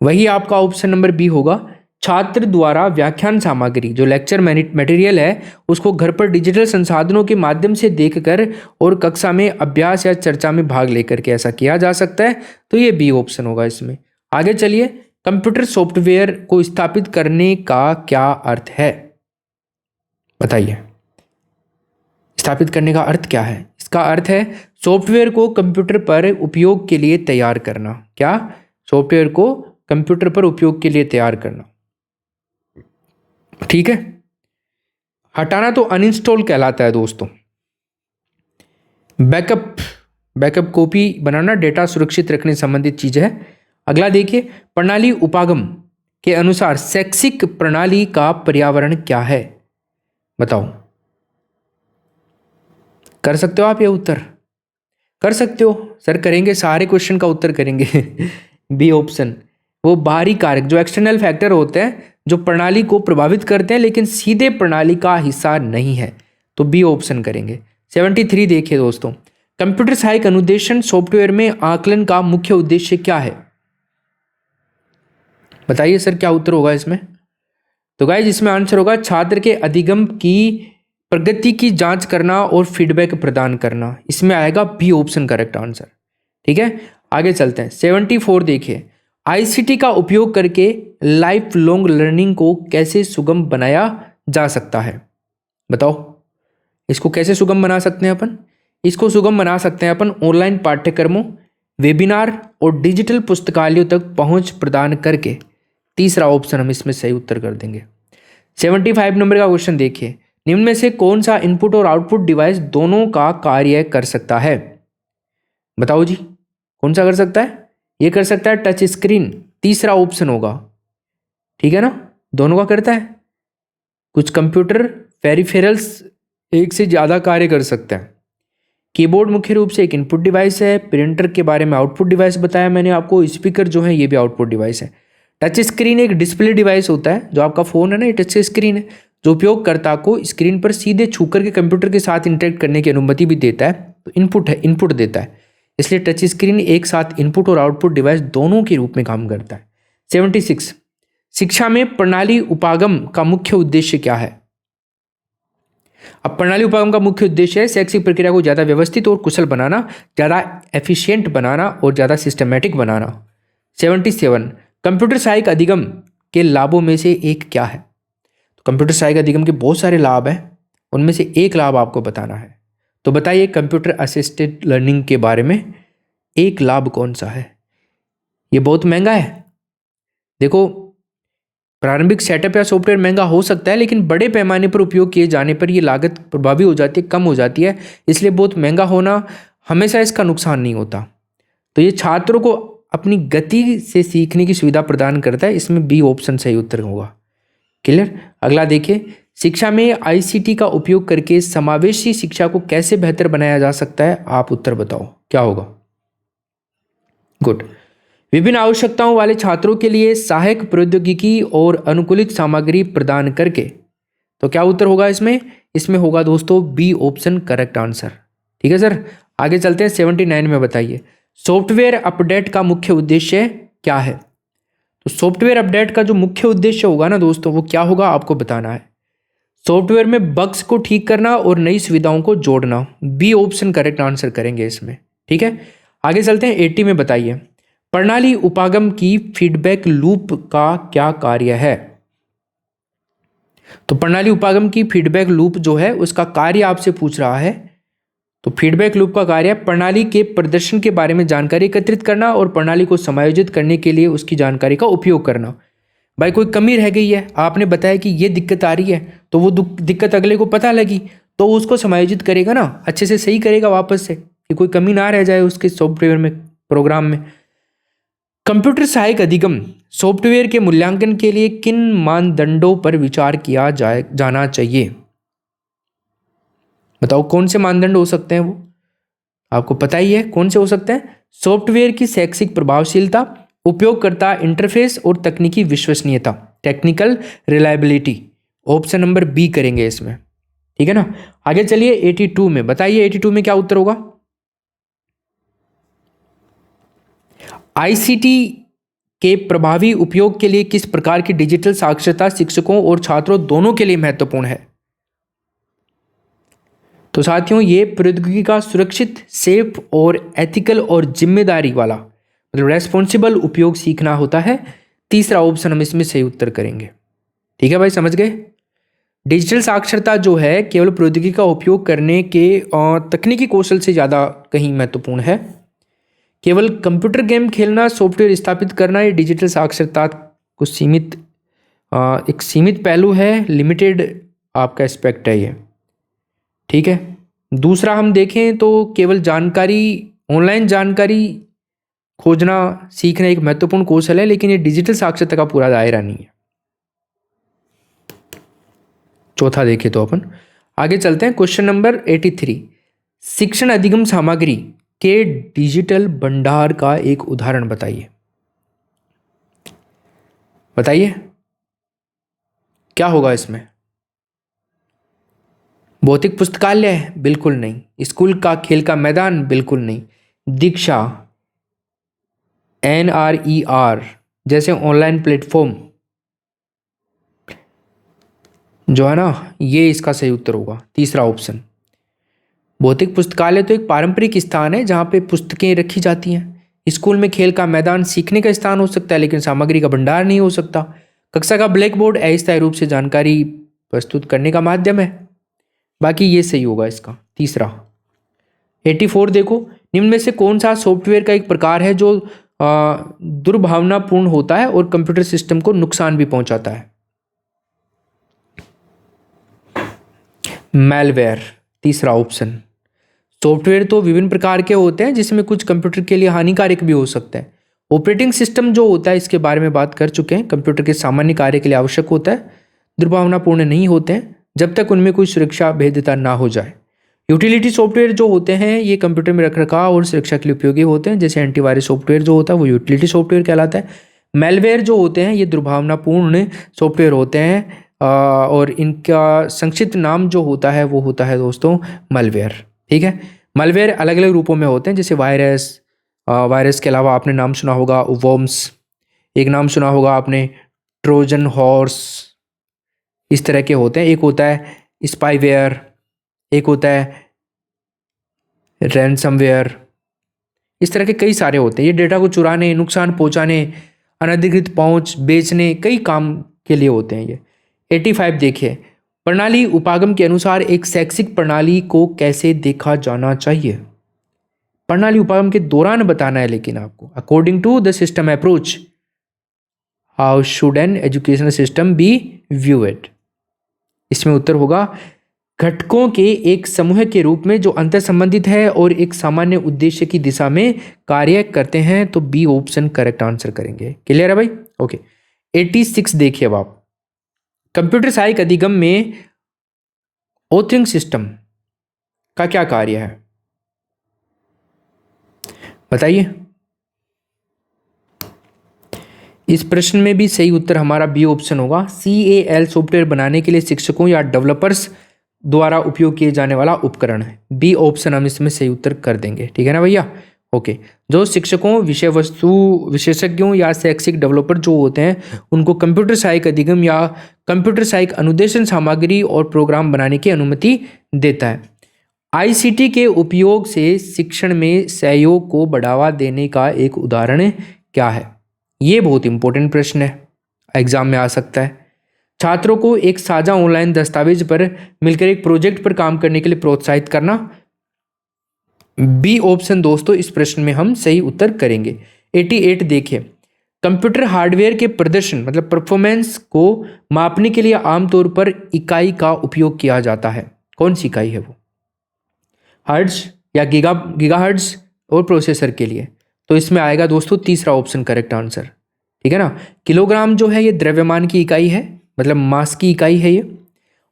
वही आपका ऑप्शन नंबर बी होगा। छात्र द्वारा व्याख्यान सामग्री जो लेक्चर मटेरियल है उसको घर पर डिजिटल संसाधनों के माध्यम से देखकर और कक्षा में अभ्यास या चर्चा में भाग लेकर के ऐसा किया जा सकता है, तो ये बी ऑप्शन होगा इसमें। आगे चलिए, कंप्यूटर सॉफ्टवेयर को स्थापित करने का क्या अर्थ है, बताइए। स्थापित करने का अर्थ क्या है, इसका अर्थ है सॉफ्टवेयर को कंप्यूटर पर उपयोग के लिए तैयार करना। क्या, सॉफ्टवेयर को कंप्यूटर पर उपयोग के लिए तैयार करना। ठीक है, हटाना तो अनइंस्टॉल कहलाता है दोस्तों। बैकअप कॉपी बनाना डेटा सुरक्षित रखने संबंधित चीज है। अगला देखिए, प्रणाली उपागम के अनुसार शैक्षिक प्रणाली का पर्यावरण क्या है, बताओ। कर सकते हो आप ये उत्तर, कर सकते हो सर, करेंगे सारे क्वेश्चन का उत्तर करेंगे। बी ऑप्शन, वो बाहरी कारक जो एक्सटर्नल फैक्टर होते हैं जो प्रणाली को प्रभावित करते हैं लेकिन सीधे प्रणाली का हिस्सा नहीं है, तो बी ऑप्शन करेंगे। 73 देखिए दोस्तों, कंप्यूटर सहायक अनुदेशन सॉफ्टवेयर में आकलन का मुख्य उद्देश्य क्या है, बताइए सर क्या उत्तर होगा इसमें। तो गाइस इसमें आंसर होगा छात्र के अधिगम की प्रगति की जांच करना और फीडबैक प्रदान करना। इसमें आएगा बी ऑप्शन करेक्ट आंसर। ठीक है, आगे चलते हैं। 74 देखिए, आईसीटी का उपयोग करके लाइफ लॉन्ग लर्निंग को कैसे सुगम बनाया जा सकता है? बताओ, इसको कैसे सुगम बना सकते हैं अपन? इसको सुगम बना सकते हैं अपन ऑनलाइन पाठ्यक्रमों, वेबिनार और डिजिटल पुस्तकालयों तक पहुंच प्रदान करके। तीसरा ऑप्शन हम इसमें सही उत्तर कर देंगे। 75 नंबर का क्वेश्चन देखिए, निम्न में से कौन सा इनपुट और आउटपुट डिवाइस दोनों का कार्य कर सकता है? बताओ जी, कौन सा कर सकता है? ये कर सकता है टच स्क्रीन, तीसरा ऑप्शन होगा। ठीक है ना, दोनों का करता है। कुछ कंप्यूटर पेरिफेरल्स एक से ज़्यादा कार्य कर सकते हैं। कीबोर्ड मुख्य रूप से एक इनपुट डिवाइस है। प्रिंटर के बारे में आउटपुट डिवाइस बताया मैंने आपको। स्पीकर जो है ये भी आउटपुट डिवाइस है। टच स्क्रीन एक डिस्प्ले डिवाइस होता है। जो आपका फ़ोन है ना, ये टच स्क्रीन है, जो उपयोगकर्ता को स्क्रीन पर सीधे छूकर के कंप्यूटर के साथ इंटरेक्ट करने की अनुमति भी देता है। तो इनपुट है, इनपुट देता है, इसलिए टच स्क्रीन एक साथ इनपुट और आउटपुट डिवाइस दोनों के रूप में काम करता है। 76, शिक्षा में प्रणाली उपागम का मुख्य उद्देश्य क्या है? अब प्रणाली उपागम का मुख्य उद्देश्य है शैक्षिक प्रक्रिया को ज़्यादा व्यवस्थित और कुशल बनाना, ज़्यादा एफिशिएंट बनाना और ज़्यादा सिस्टमैटिक बनाना। 77, कंप्यूटर सहायक अधिगम के लाभों में से एक क्या है? तो कंप्यूटर सहायक अधिगम के बहुत सारे लाभ हैं, उनमें से एक लाभ आपको बताना है। तो बताइए, कंप्यूटर असिस्टेड लर्निंग के बारे में एक लाभ कौन सा है? ये बहुत महंगा है। देखो, प्रारंभिक सेटअप या सॉफ्टवेयर महंगा हो सकता है, लेकिन बड़े पैमाने पर उपयोग किए जाने पर ये लागत प्रभावी हो जाती है, कम हो जाती है। इसलिए बहुत महंगा होना हमेशा इसका नुकसान नहीं होता। तो ये छात्रों को अपनी गति से सीखने की सुविधा प्रदान करता है। इसमें बी ऑप्शन सही उत्तर होगा। क्लियर? अगला देखिए, शिक्षा में आईसीटी का उपयोग करके समावेशी शिक्षा को कैसे बेहतर बनाया जा सकता है? आप उत्तर बताओ, क्या होगा? गुड। विभिन्न आवश्यकताओं वाले छात्रों के लिए सहायक प्रौद्योगिकी और अनुकूलित सामग्री प्रदान करके। तो क्या उत्तर होगा इसमें? इसमें होगा दोस्तों बी ऑप्शन करेक्ट आंसर। ठीक है सर, आगे चलते हैं। 79 में बताइए, सॉफ्टवेयर अपडेट का मुख्य उद्देश्य क्या है? तो सॉफ्टवेयर अपडेट का जो मुख्य उद्देश्य होगा ना दोस्तों, वो क्या होगा आपको बताना है। सॉफ्टवेयर में बग्स को ठीक करना और नई सुविधाओं को जोड़ना। बी ऑप्शन करेक्ट आंसर करेंगे इसमें। ठीक है, आगे चलते हैं। 80 में बताइए, प्रणाली उपागम की फीडबैक लूप का क्या कार्य है? तो प्रणाली उपागम की फीडबैक लूप जो है उसका कार्य आपसे पूछ रहा है। तो फीडबैक लूप का कार्य है प्रणाली के प्रदर्शन के बारे में जानकारी एकत्रित करना और प्रणाली को समायोजित करने के लिए उसकी जानकारी का उपयोग करना। भाई कोई कमी रह गई है, आपने बताया कि ये दिक्कत आ रही है, तो वो दिक्कत अगले को पता लगी तो उसको समायोजित करेगा ना, अच्छे से सही करेगा वापस से, कि कोई कमी ना रह जाए उसके सॉफ्टवेयर में, प्रोग्राम में। कंप्यूटर सहायक अधिगम सॉफ्टवेयर के मूल्यांकन के लिए किन मानदंडों पर विचार किया जाना चाहिए? बताओ, कौन से मानदंड हो सकते हैं? वो आपको पता ही है कौन से हो सकते हैं। सॉफ्टवेयर की शैक्षिक प्रभावशीलता, उपयोगकर्ता इंटरफेस और तकनीकी विश्वसनीयता, technical reliability. Option number B करेंगे इसमें। ठीक है ना, आगे चलिए। 82 में बताइए, 82 में क्या उत्तर होगा? आईसीटी के प्रभावी उपयोग के लिए किस प्रकार की डिजिटल साक्षरता शिक्षकों और छात्रों दोनों के लिए महत्वपूर्ण है? तो साथियों, ये प्रौद्योगिकी का सुरक्षित, सेफ और एथिकल और जिम्मेदारी वाला, मतलब रेस्पॉन्सिबल उपयोग सीखना होता है। तीसरा ऑप्शन हम इसमें सही उत्तर करेंगे। ठीक है भाई, समझ गए? डिजिटल साक्षरता जो है केवल प्रौद्योगिकी का उपयोग करने के तकनीकी कौशल से ज़्यादा कहीं महत्वपूर्ण है। केवल कंप्यूटर गेम खेलना, सॉफ्टवेयर स्थापित करना, ये डिजिटल साक्षरता को सीमित एक सीमित पहलू है, लिमिटेड आपका एस्पेक्ट है ये। ठीक है, दूसरा हम देखें तो केवल जानकारी, ऑनलाइन जानकारी खोजना सीखना एक महत्वपूर्ण कौशल है, लेकिन ये डिजिटल साक्षरता का पूरा दायरा नहीं है। चौथा देखें तो अपन आगे चलते हैं। क्वेश्चन नंबर 83, शिक्षण अधिगम सामग्री के डिजिटल भंडार का एक उदाहरण बताइए। बताइए क्या होगा इसमें? भौतिक पुस्तकालय? बिल्कुल नहीं। स्कूल का खेल का मैदान? बिल्कुल नहीं। दीक्षा, NRER जैसे ऑनलाइन प्लेटफॉर्म जो है ना, ये इसका सही उत्तर होगा, तीसरा ऑप्शन। भौतिक पुस्तकालय तो एक पारंपरिक स्थान है जहाँ पे पुस्तकें रखी जाती हैं। स्कूल में खेल का मैदान सीखने का स्थान हो सकता है, लेकिन सामग्री का भंडार नहीं हो सकता। कक्षा का ब्लैक बोर्ड अस्थायी रूप से जानकारी प्रस्तुत करने का माध्यम है। बाकी ये सही होगा इसका तीसरा। 84 देखो, निम्न में से कौन सा सॉफ्टवेयर का एक प्रकार है जो दुर्भावनापूर्ण होता है और कंप्यूटर सिस्टम को नुकसान भी पहुंचाता है? मैलवेयर, तीसरा ऑप्शन। सॉफ्टवेयर तो विभिन्न प्रकार के होते हैं जिसमें कुछ कंप्यूटर के लिए हानिकारक भी हो सकता है। ऑपरेटिंग सिस्टम जो होता है इसके बारे में बात कर चुके हैं, कंप्यूटर के सामान्य कार्य के लिए आवश्यक होता है, दुर्भावनापूर्ण नहीं होते हैं जब तक उनमें कोई सुरक्षा भेद्यता ना हो जाए। यूटिलिटी सॉफ्टवेयर जो होते हैं ये कंप्यूटर में रखरखाव और सुरक्षा के लिए उपयोगी होते हैं, जैसे एंटीवायरस सॉफ्टवेयर जो होता है वो यूटिलिटी सॉफ्टवेयर कहलाता है। मेलवेयर जो होते हैं ये दुर्भावनापूर्ण सॉफ्टवेयर होते हैं और इनका संक्षिप्त नाम जो होता है वो होता है दोस्तों मलवेयर। ठीक है, मलवेयर अलग अलग रूपों में होते हैं, जैसे वायरस के अलावा आपने नाम सुना होगा वर्म्स, एक नाम सुना होगा आपने ट्रोजन हॉर्स, इस तरह के होते हैं। एक होता है स्पाईवेयर, एक होता है रैनसमवेयर, इस तरह के कई सारे होते हैं। ये डेटा को चुराने, नुकसान पहुंचाने, अनधिकृत पहुंच, बेचने, कई काम के लिए होते हैं ये। 85 देखिए, प्रणाली उपागम के अनुसार एक शैक्षिक प्रणाली को कैसे देखा जाना चाहिए? प्रणाली उपागम के दौरान बताना है, लेकिन आपको according to the system approach how should an educational system be viewed. इसमें उत्तर होगा घटकों के एक समूह के रूप में जो अंतर संबंधित है और एक सामान्य उद्देश्य की दिशा में कार्य करते हैं। तो बी ऑप्शन करेक्ट आंसर करेंगे। क्लियर है भाई? ओके। 86 देखिए अब आप, कंप्यूटर सहायक अधिगम में ऑथरिंग सिस्टम का क्या कार्य है बताइए। इस प्रश्न में भी सही उत्तर हमारा बी ऑप्शन होगा। CAL सॉफ्टवेयर बनाने के लिए शिक्षकों या डेवलपर्स द्वारा उपयोग किए जाने वाला उपकरण है। बी ऑप्शन हम इसमें सही उत्तर कर देंगे। ठीक है ना भैया? ओके। जो शिक्षकों, विषय वस्तु विशेषज्ञों या शैक्षिक डेवलपर जो होते हैं उनको कंप्यूटर सहायक अधिगम या कंप्यूटर सहायक अनुदेशन सामग्री और प्रोग्राम बनाने की अनुमति देता है। ICT के उपयोग से शिक्षण में सहयोग को बढ़ावा देने का एक उदाहरण क्या है? ये बहुत इंपॉर्टेंट प्रश्न है, एग्जाम में आ सकता है। छात्रों को एक साझा ऑनलाइन दस्तावेज पर मिलकर एक प्रोजेक्ट पर काम करने के लिए प्रोत्साहित करना। बी ऑप्शन दोस्तों इस प्रश्न में हम सही उत्तर करेंगे। 88 देखिए, कंप्यूटर हार्डवेयर के प्रदर्शन मतलब परफॉर्मेंस को मापने के लिए आमतौर पर इकाई का उपयोग किया जाता है। कौन सी इकाई है वो? हर्ट्ज या गीगाहर्ट्ज और प्रोसेसर के लिए तो इसमें आएगा दोस्तों तीसरा ऑप्शन करेक्ट आंसर। ठीक है ना? किलोग्राम जो है ये द्रव्यमान की इकाई है, मतलब मास की इकाई है ये।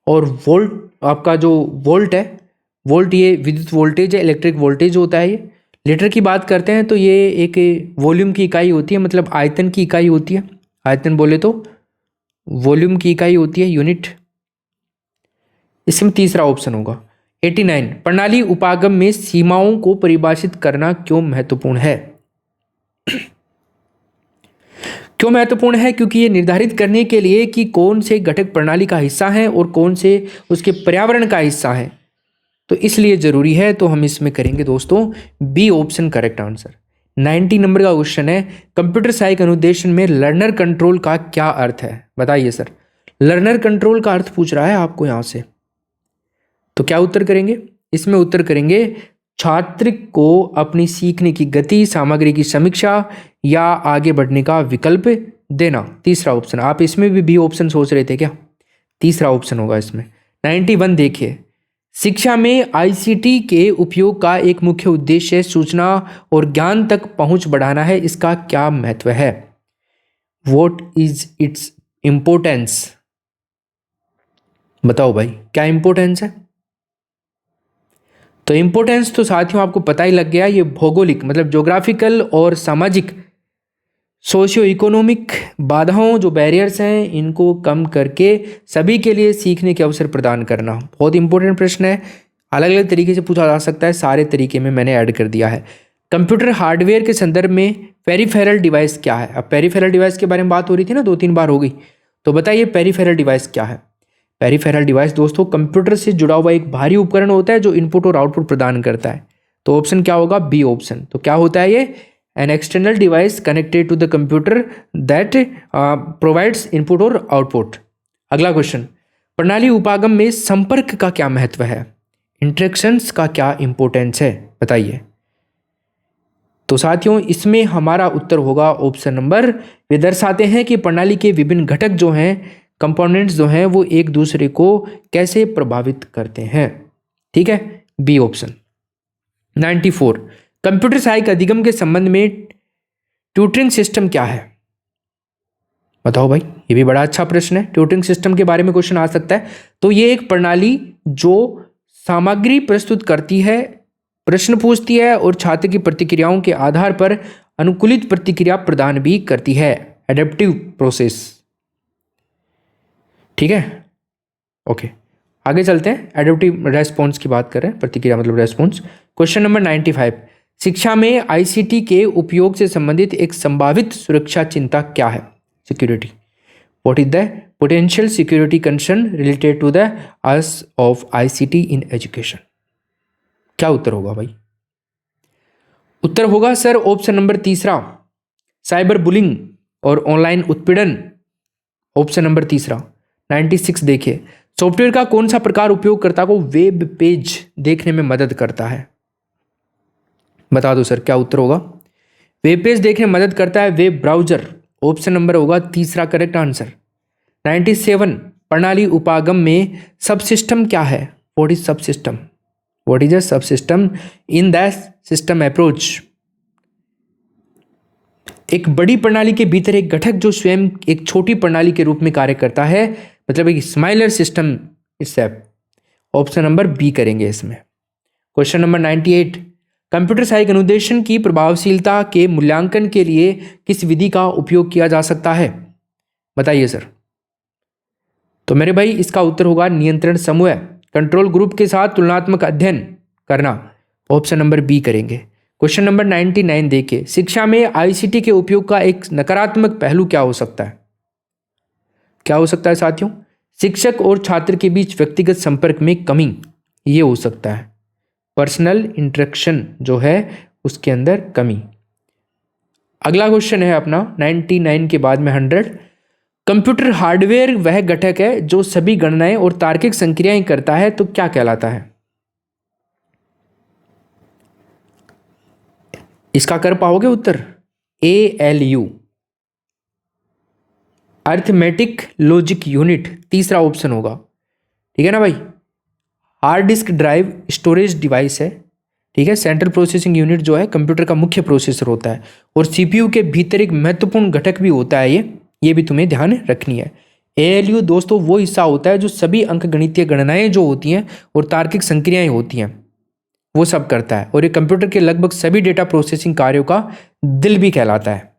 और वोल्ट, आपका जो वोल्ट है, वोल्ट ये विद्युत वोल्टेज है, इलेक्ट्रिक वोल्टेज होता है ये। लीटर की बात करते हैं तो ये एक वॉल्यूम की इकाई होती है, मतलब आयतन की इकाई होती है। आयतन बोले तो वॉल्यूम की इकाई होती है, यूनिट। इसमें तीसरा ऑप्शन होगा। 89 प्रणाली उपागम में सीमाओं को परिभाषित करना क्यों महत्वपूर्ण है? क्यों महत्वपूर्ण है? क्योंकि ये निर्धारित करने के लिए कि कौन से घटक प्रणाली का हिस्सा है और कौन से उसके पर्यावरण का हिस्सा है, तो इसलिए जरूरी है। तो हम इसमें करेंगे दोस्तों बी ऑप्शन करेक्ट आंसर। 90 नंबर का क्वेश्चन है, कंप्यूटर सहायक अनुदेशन में लर्नर कंट्रोल का क्या अर्थ है? बताइए सर, लर्नर कंट्रोल का अर्थ पूछ रहा है आपको यहां से, तो क्या उत्तर करेंगे? इसमें उत्तर करेंगे छात्र को अपनी सीखने की गति, सामग्री की समीक्षा या आगे बढ़ने का विकल्प देना। तीसरा ऑप्शन। आप इसमें भी बी ऑप्शन सोच रहे थे क्या? तीसरा ऑप्शन होगा इसमें। 91 देखिए, शिक्षा में ICT के उपयोग का एक मुख्य उद्देश्य सूचना और ज्ञान तक पहुंच बढ़ाना है। इसका क्या महत्व है? What is its importance? बताओ भाई, क्या इंपॉर्टेंस है? तो इंपॉर्टेंस तो साथियों आपको पता ही लग गया, ये भौगोलिक मतलब ज्योग्राफिकल और सामाजिक सोशियो इकोनॉमिक बाधाओं जो बैरियर्स हैं इनको कम करके सभी के लिए सीखने के अवसर प्रदान करना। बहुत इंपॉर्टेंट प्रश्न है, अलग अलग तरीके से पूछा जा सकता है, सारे तरीके में मैंने ऐड कर दिया है। कंप्यूटर हार्डवेयर के संदर्भ में पेरिफेरल डिवाइस क्या है? अब पेरिफेरल डिवाइस के बारे में बात हो रही थी ना, 2-3 बार हो गई, तो बताइए पेरिफेरल डिवाइस क्या है? पेरिफेरल डिवाइस दोस्तों कंप्यूटर से जुड़ा हुआ एक भारी उपकरण होता है जो इनपुट और आउटपुट प्रदान करता है। तो ऑप्शन क्या होगा? B option. तो क्या होता है ये? An external device connected to the computer that provides input और आउटपुट। अगला क्वेश्चन, प्रणाली उपागम में संपर्क का क्या महत्व है, इंटरेक्शंस का क्या इंपॉर्टेंस है, बताइए। तो साथियों इसमें हमारा उत्तर होगा ऑप्शन नंबर, वे दर्शाते हैं कि प्रणाली के विभिन्न घटक जो हैं, कंपोनेंट्स जो हैं, वो एक दूसरे को कैसे प्रभावित करते हैं। ठीक है, बी ऑप्शन। 94, कंप्यूटर सहायक अधिगम के संबंध में ट्यूटरिंग सिस्टम क्या है, बताओ भाई। ये भी बड़ा अच्छा प्रश्न है, ट्यूटरिंग सिस्टम के बारे में क्वेश्चन आ सकता है। तो ये एक प्रणाली जो सामग्री प्रस्तुत करती है, प्रश्न पूछती है और छात्र की प्रतिक्रियाओं के आधार पर अनुकूलित प्रतिक्रिया प्रदान भी करती है, एडेप्टिव प्रोसेस। ठीक है, ओके, आगे चलते हैं। एडेप्टिव रेस्पॉन्स की बात कर रहे हैं, प्रतिक्रिया मतलब रेस्पॉन्स। क्वेश्चन नंबर 95, शिक्षा में आईसीटी के उपयोग से संबंधित एक संभावित सुरक्षा चिंता क्या है, security. What is the potential security concern related to the use of ICT in education. क्या उत्तर होगा भाई? उत्तर होगा सर ऑप्शन नंबर तीसरा, साइबर बुलिंग और ऑनलाइन उत्पीड़न। ऑप्शन नंबर तीसरा। 96 देखिए, सॉफ्टवेयर का कौन सा प्रकार उपयोगकर्ता को वेब पेज देखने में मदद करता है, बता दो सर क्या उत्तर होगा। वेब पेज देखने में मदद करता है वेब ब्राउजर। ऑप्शन नंबर होगा तीसरा करेक्ट आंसर। 97, प्रणाली उपागम में सबसिस्टम क्या है, what is subsystem, what is a subsystem in the system approach. एक बड़ी प्रणाली के भीतर एक घटक जो स्वयं एक छोटी प्रणाली के रूप में कार्य करता है, मतलब एक similar system itself. Option number B करेंगे इसमें। क्वेश्चन नंबर 98, कंप्यूटर सहायक अनुदेशन की प्रभावशीलता के मूल्यांकन के लिए किस विधि का उपयोग किया जा सकता है, बताइए सर। तो मेरे भाई इसका उत्तर होगा नियंत्रण समूह, कंट्रोल ग्रुप के साथ तुलनात्मक अध्ययन करना। ऑप्शन नंबर बी करेंगे। क्वेश्चन नंबर 99 देखिए, शिक्षा में आईसीटी के उपयोग का एक नकारात्मक पहलू क्या हो सकता है, क्या हो सकता है साथियों? शिक्षक और छात्र के बीच व्यक्तिगत संपर्क में कमी, ये हो सकता है। पर्सनल इंटरेक्शन जो है उसके अंदर कमी। अगला क्वेश्चन है अपना 99 के बाद में 100, कंप्यूटर हार्डवेयर वह घटक है जो सभी गणनाएं और तार्किक संक्रियाएं करता है, तो क्या कहलाता है? इसका कर पाओगे उत्तर? ALU, अर्थमेटिक लॉजिक यूनिट, तीसरा ऑप्शन होगा। ठीक है ना भाई। Hard disk drive storage device है, ठीक है। सेंट्रल प्रोसेसिंग यूनिट जो है कंप्यूटर का मुख्य प्रोसेसर होता है और सीपीयू के भीतर एक महत्वपूर्ण घटक भी होता है, ये भी तुम्हें ध्यान रखनी है। ALU दोस्तों वो हिस्सा होता है जो सभी अंकगणितीय गणनाएं जो होती हैं और तार्किक संक्रियाएं होती हैं वो सब करता है, और ये कंप्यूटर के लगभग सभी डेटा प्रोसेसिंग कार्यों का दिल भी कहलाता है।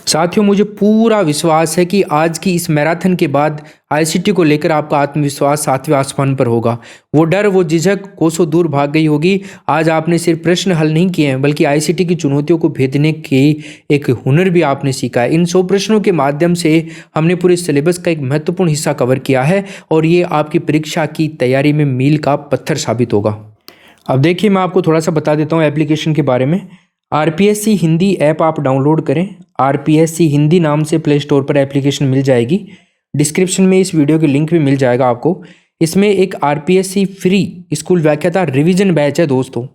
साथियों मुझे पूरा विश्वास है कि आज की इस मैराथन के बाद आईसीटी को लेकर आपका आत्मविश्वास 7वें आसमान पर होगा। वो डर, वो झिझक कोसों दूर भाग गई होगी। आज आपने सिर्फ प्रश्न हल नहीं किए हैं बल्कि आईसीटी की चुनौतियों को भेदने की एक हुनर भी आपने सीखा है। इन 100 प्रश्नों के माध्यम से हमने पूरे सिलेबस का एक महत्वपूर्ण हिस्सा कवर किया है और ये आपकी परीक्षा की तैयारी में मील का पत्थर साबित होगा। अब देखिए मैं आपको थोड़ा सा बता देता हूँ एप्लीकेशन के बारे में। आरपीएससी हिंदी ऐप आप डाउनलोड करें। आरपीएससी हिंदी नाम से प्ले स्टोर पर एप्लीकेशन मिल जाएगी। डिस्क्रिप्शन में इस वीडियो की लिंक भी मिल जाएगा आपको। इसमें एक आरपीएससी फ्री स्कूल व्याख्याता रिवीजन बैच है दोस्तों।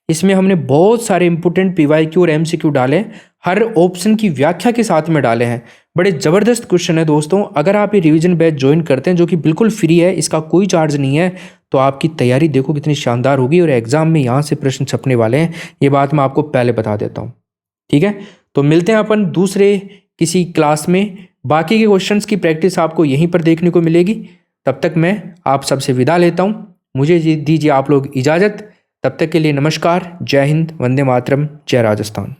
इसमें हमने बहुत सारे इंपोर्टेंट पीवाईक्यू और एमसीक्यू डाले, हर ऑप्शन की व्याख्या के साथ में डाले हैं। बड़े ज़बरदस्त क्वेश्चन है दोस्तों। अगर आप ये रिवीजन बैच ज्वाइन करते हैं जो कि बिल्कुल फ्री है, इसका कोई चार्ज नहीं है, तो आपकी तैयारी देखो कितनी शानदार होगी और एग्जाम में यहाँ से प्रश्न छपने वाले हैं। ये बात मैं आपको पहले बता देता हूँ, ठीक है। तो मिलते हैं अपन दूसरे किसी क्लास में। बाकी के क्वेश्चंस की प्रैक्टिस आपको यहीं पर देखने को मिलेगी। तब तक मैं आप सबसे विदा लेता हूँ। मुझे दीजिए आप लोग इजाज़त। तब तक के लिए नमस्कार, जय हिंद, वंदे मातरम, जय राजस्थान।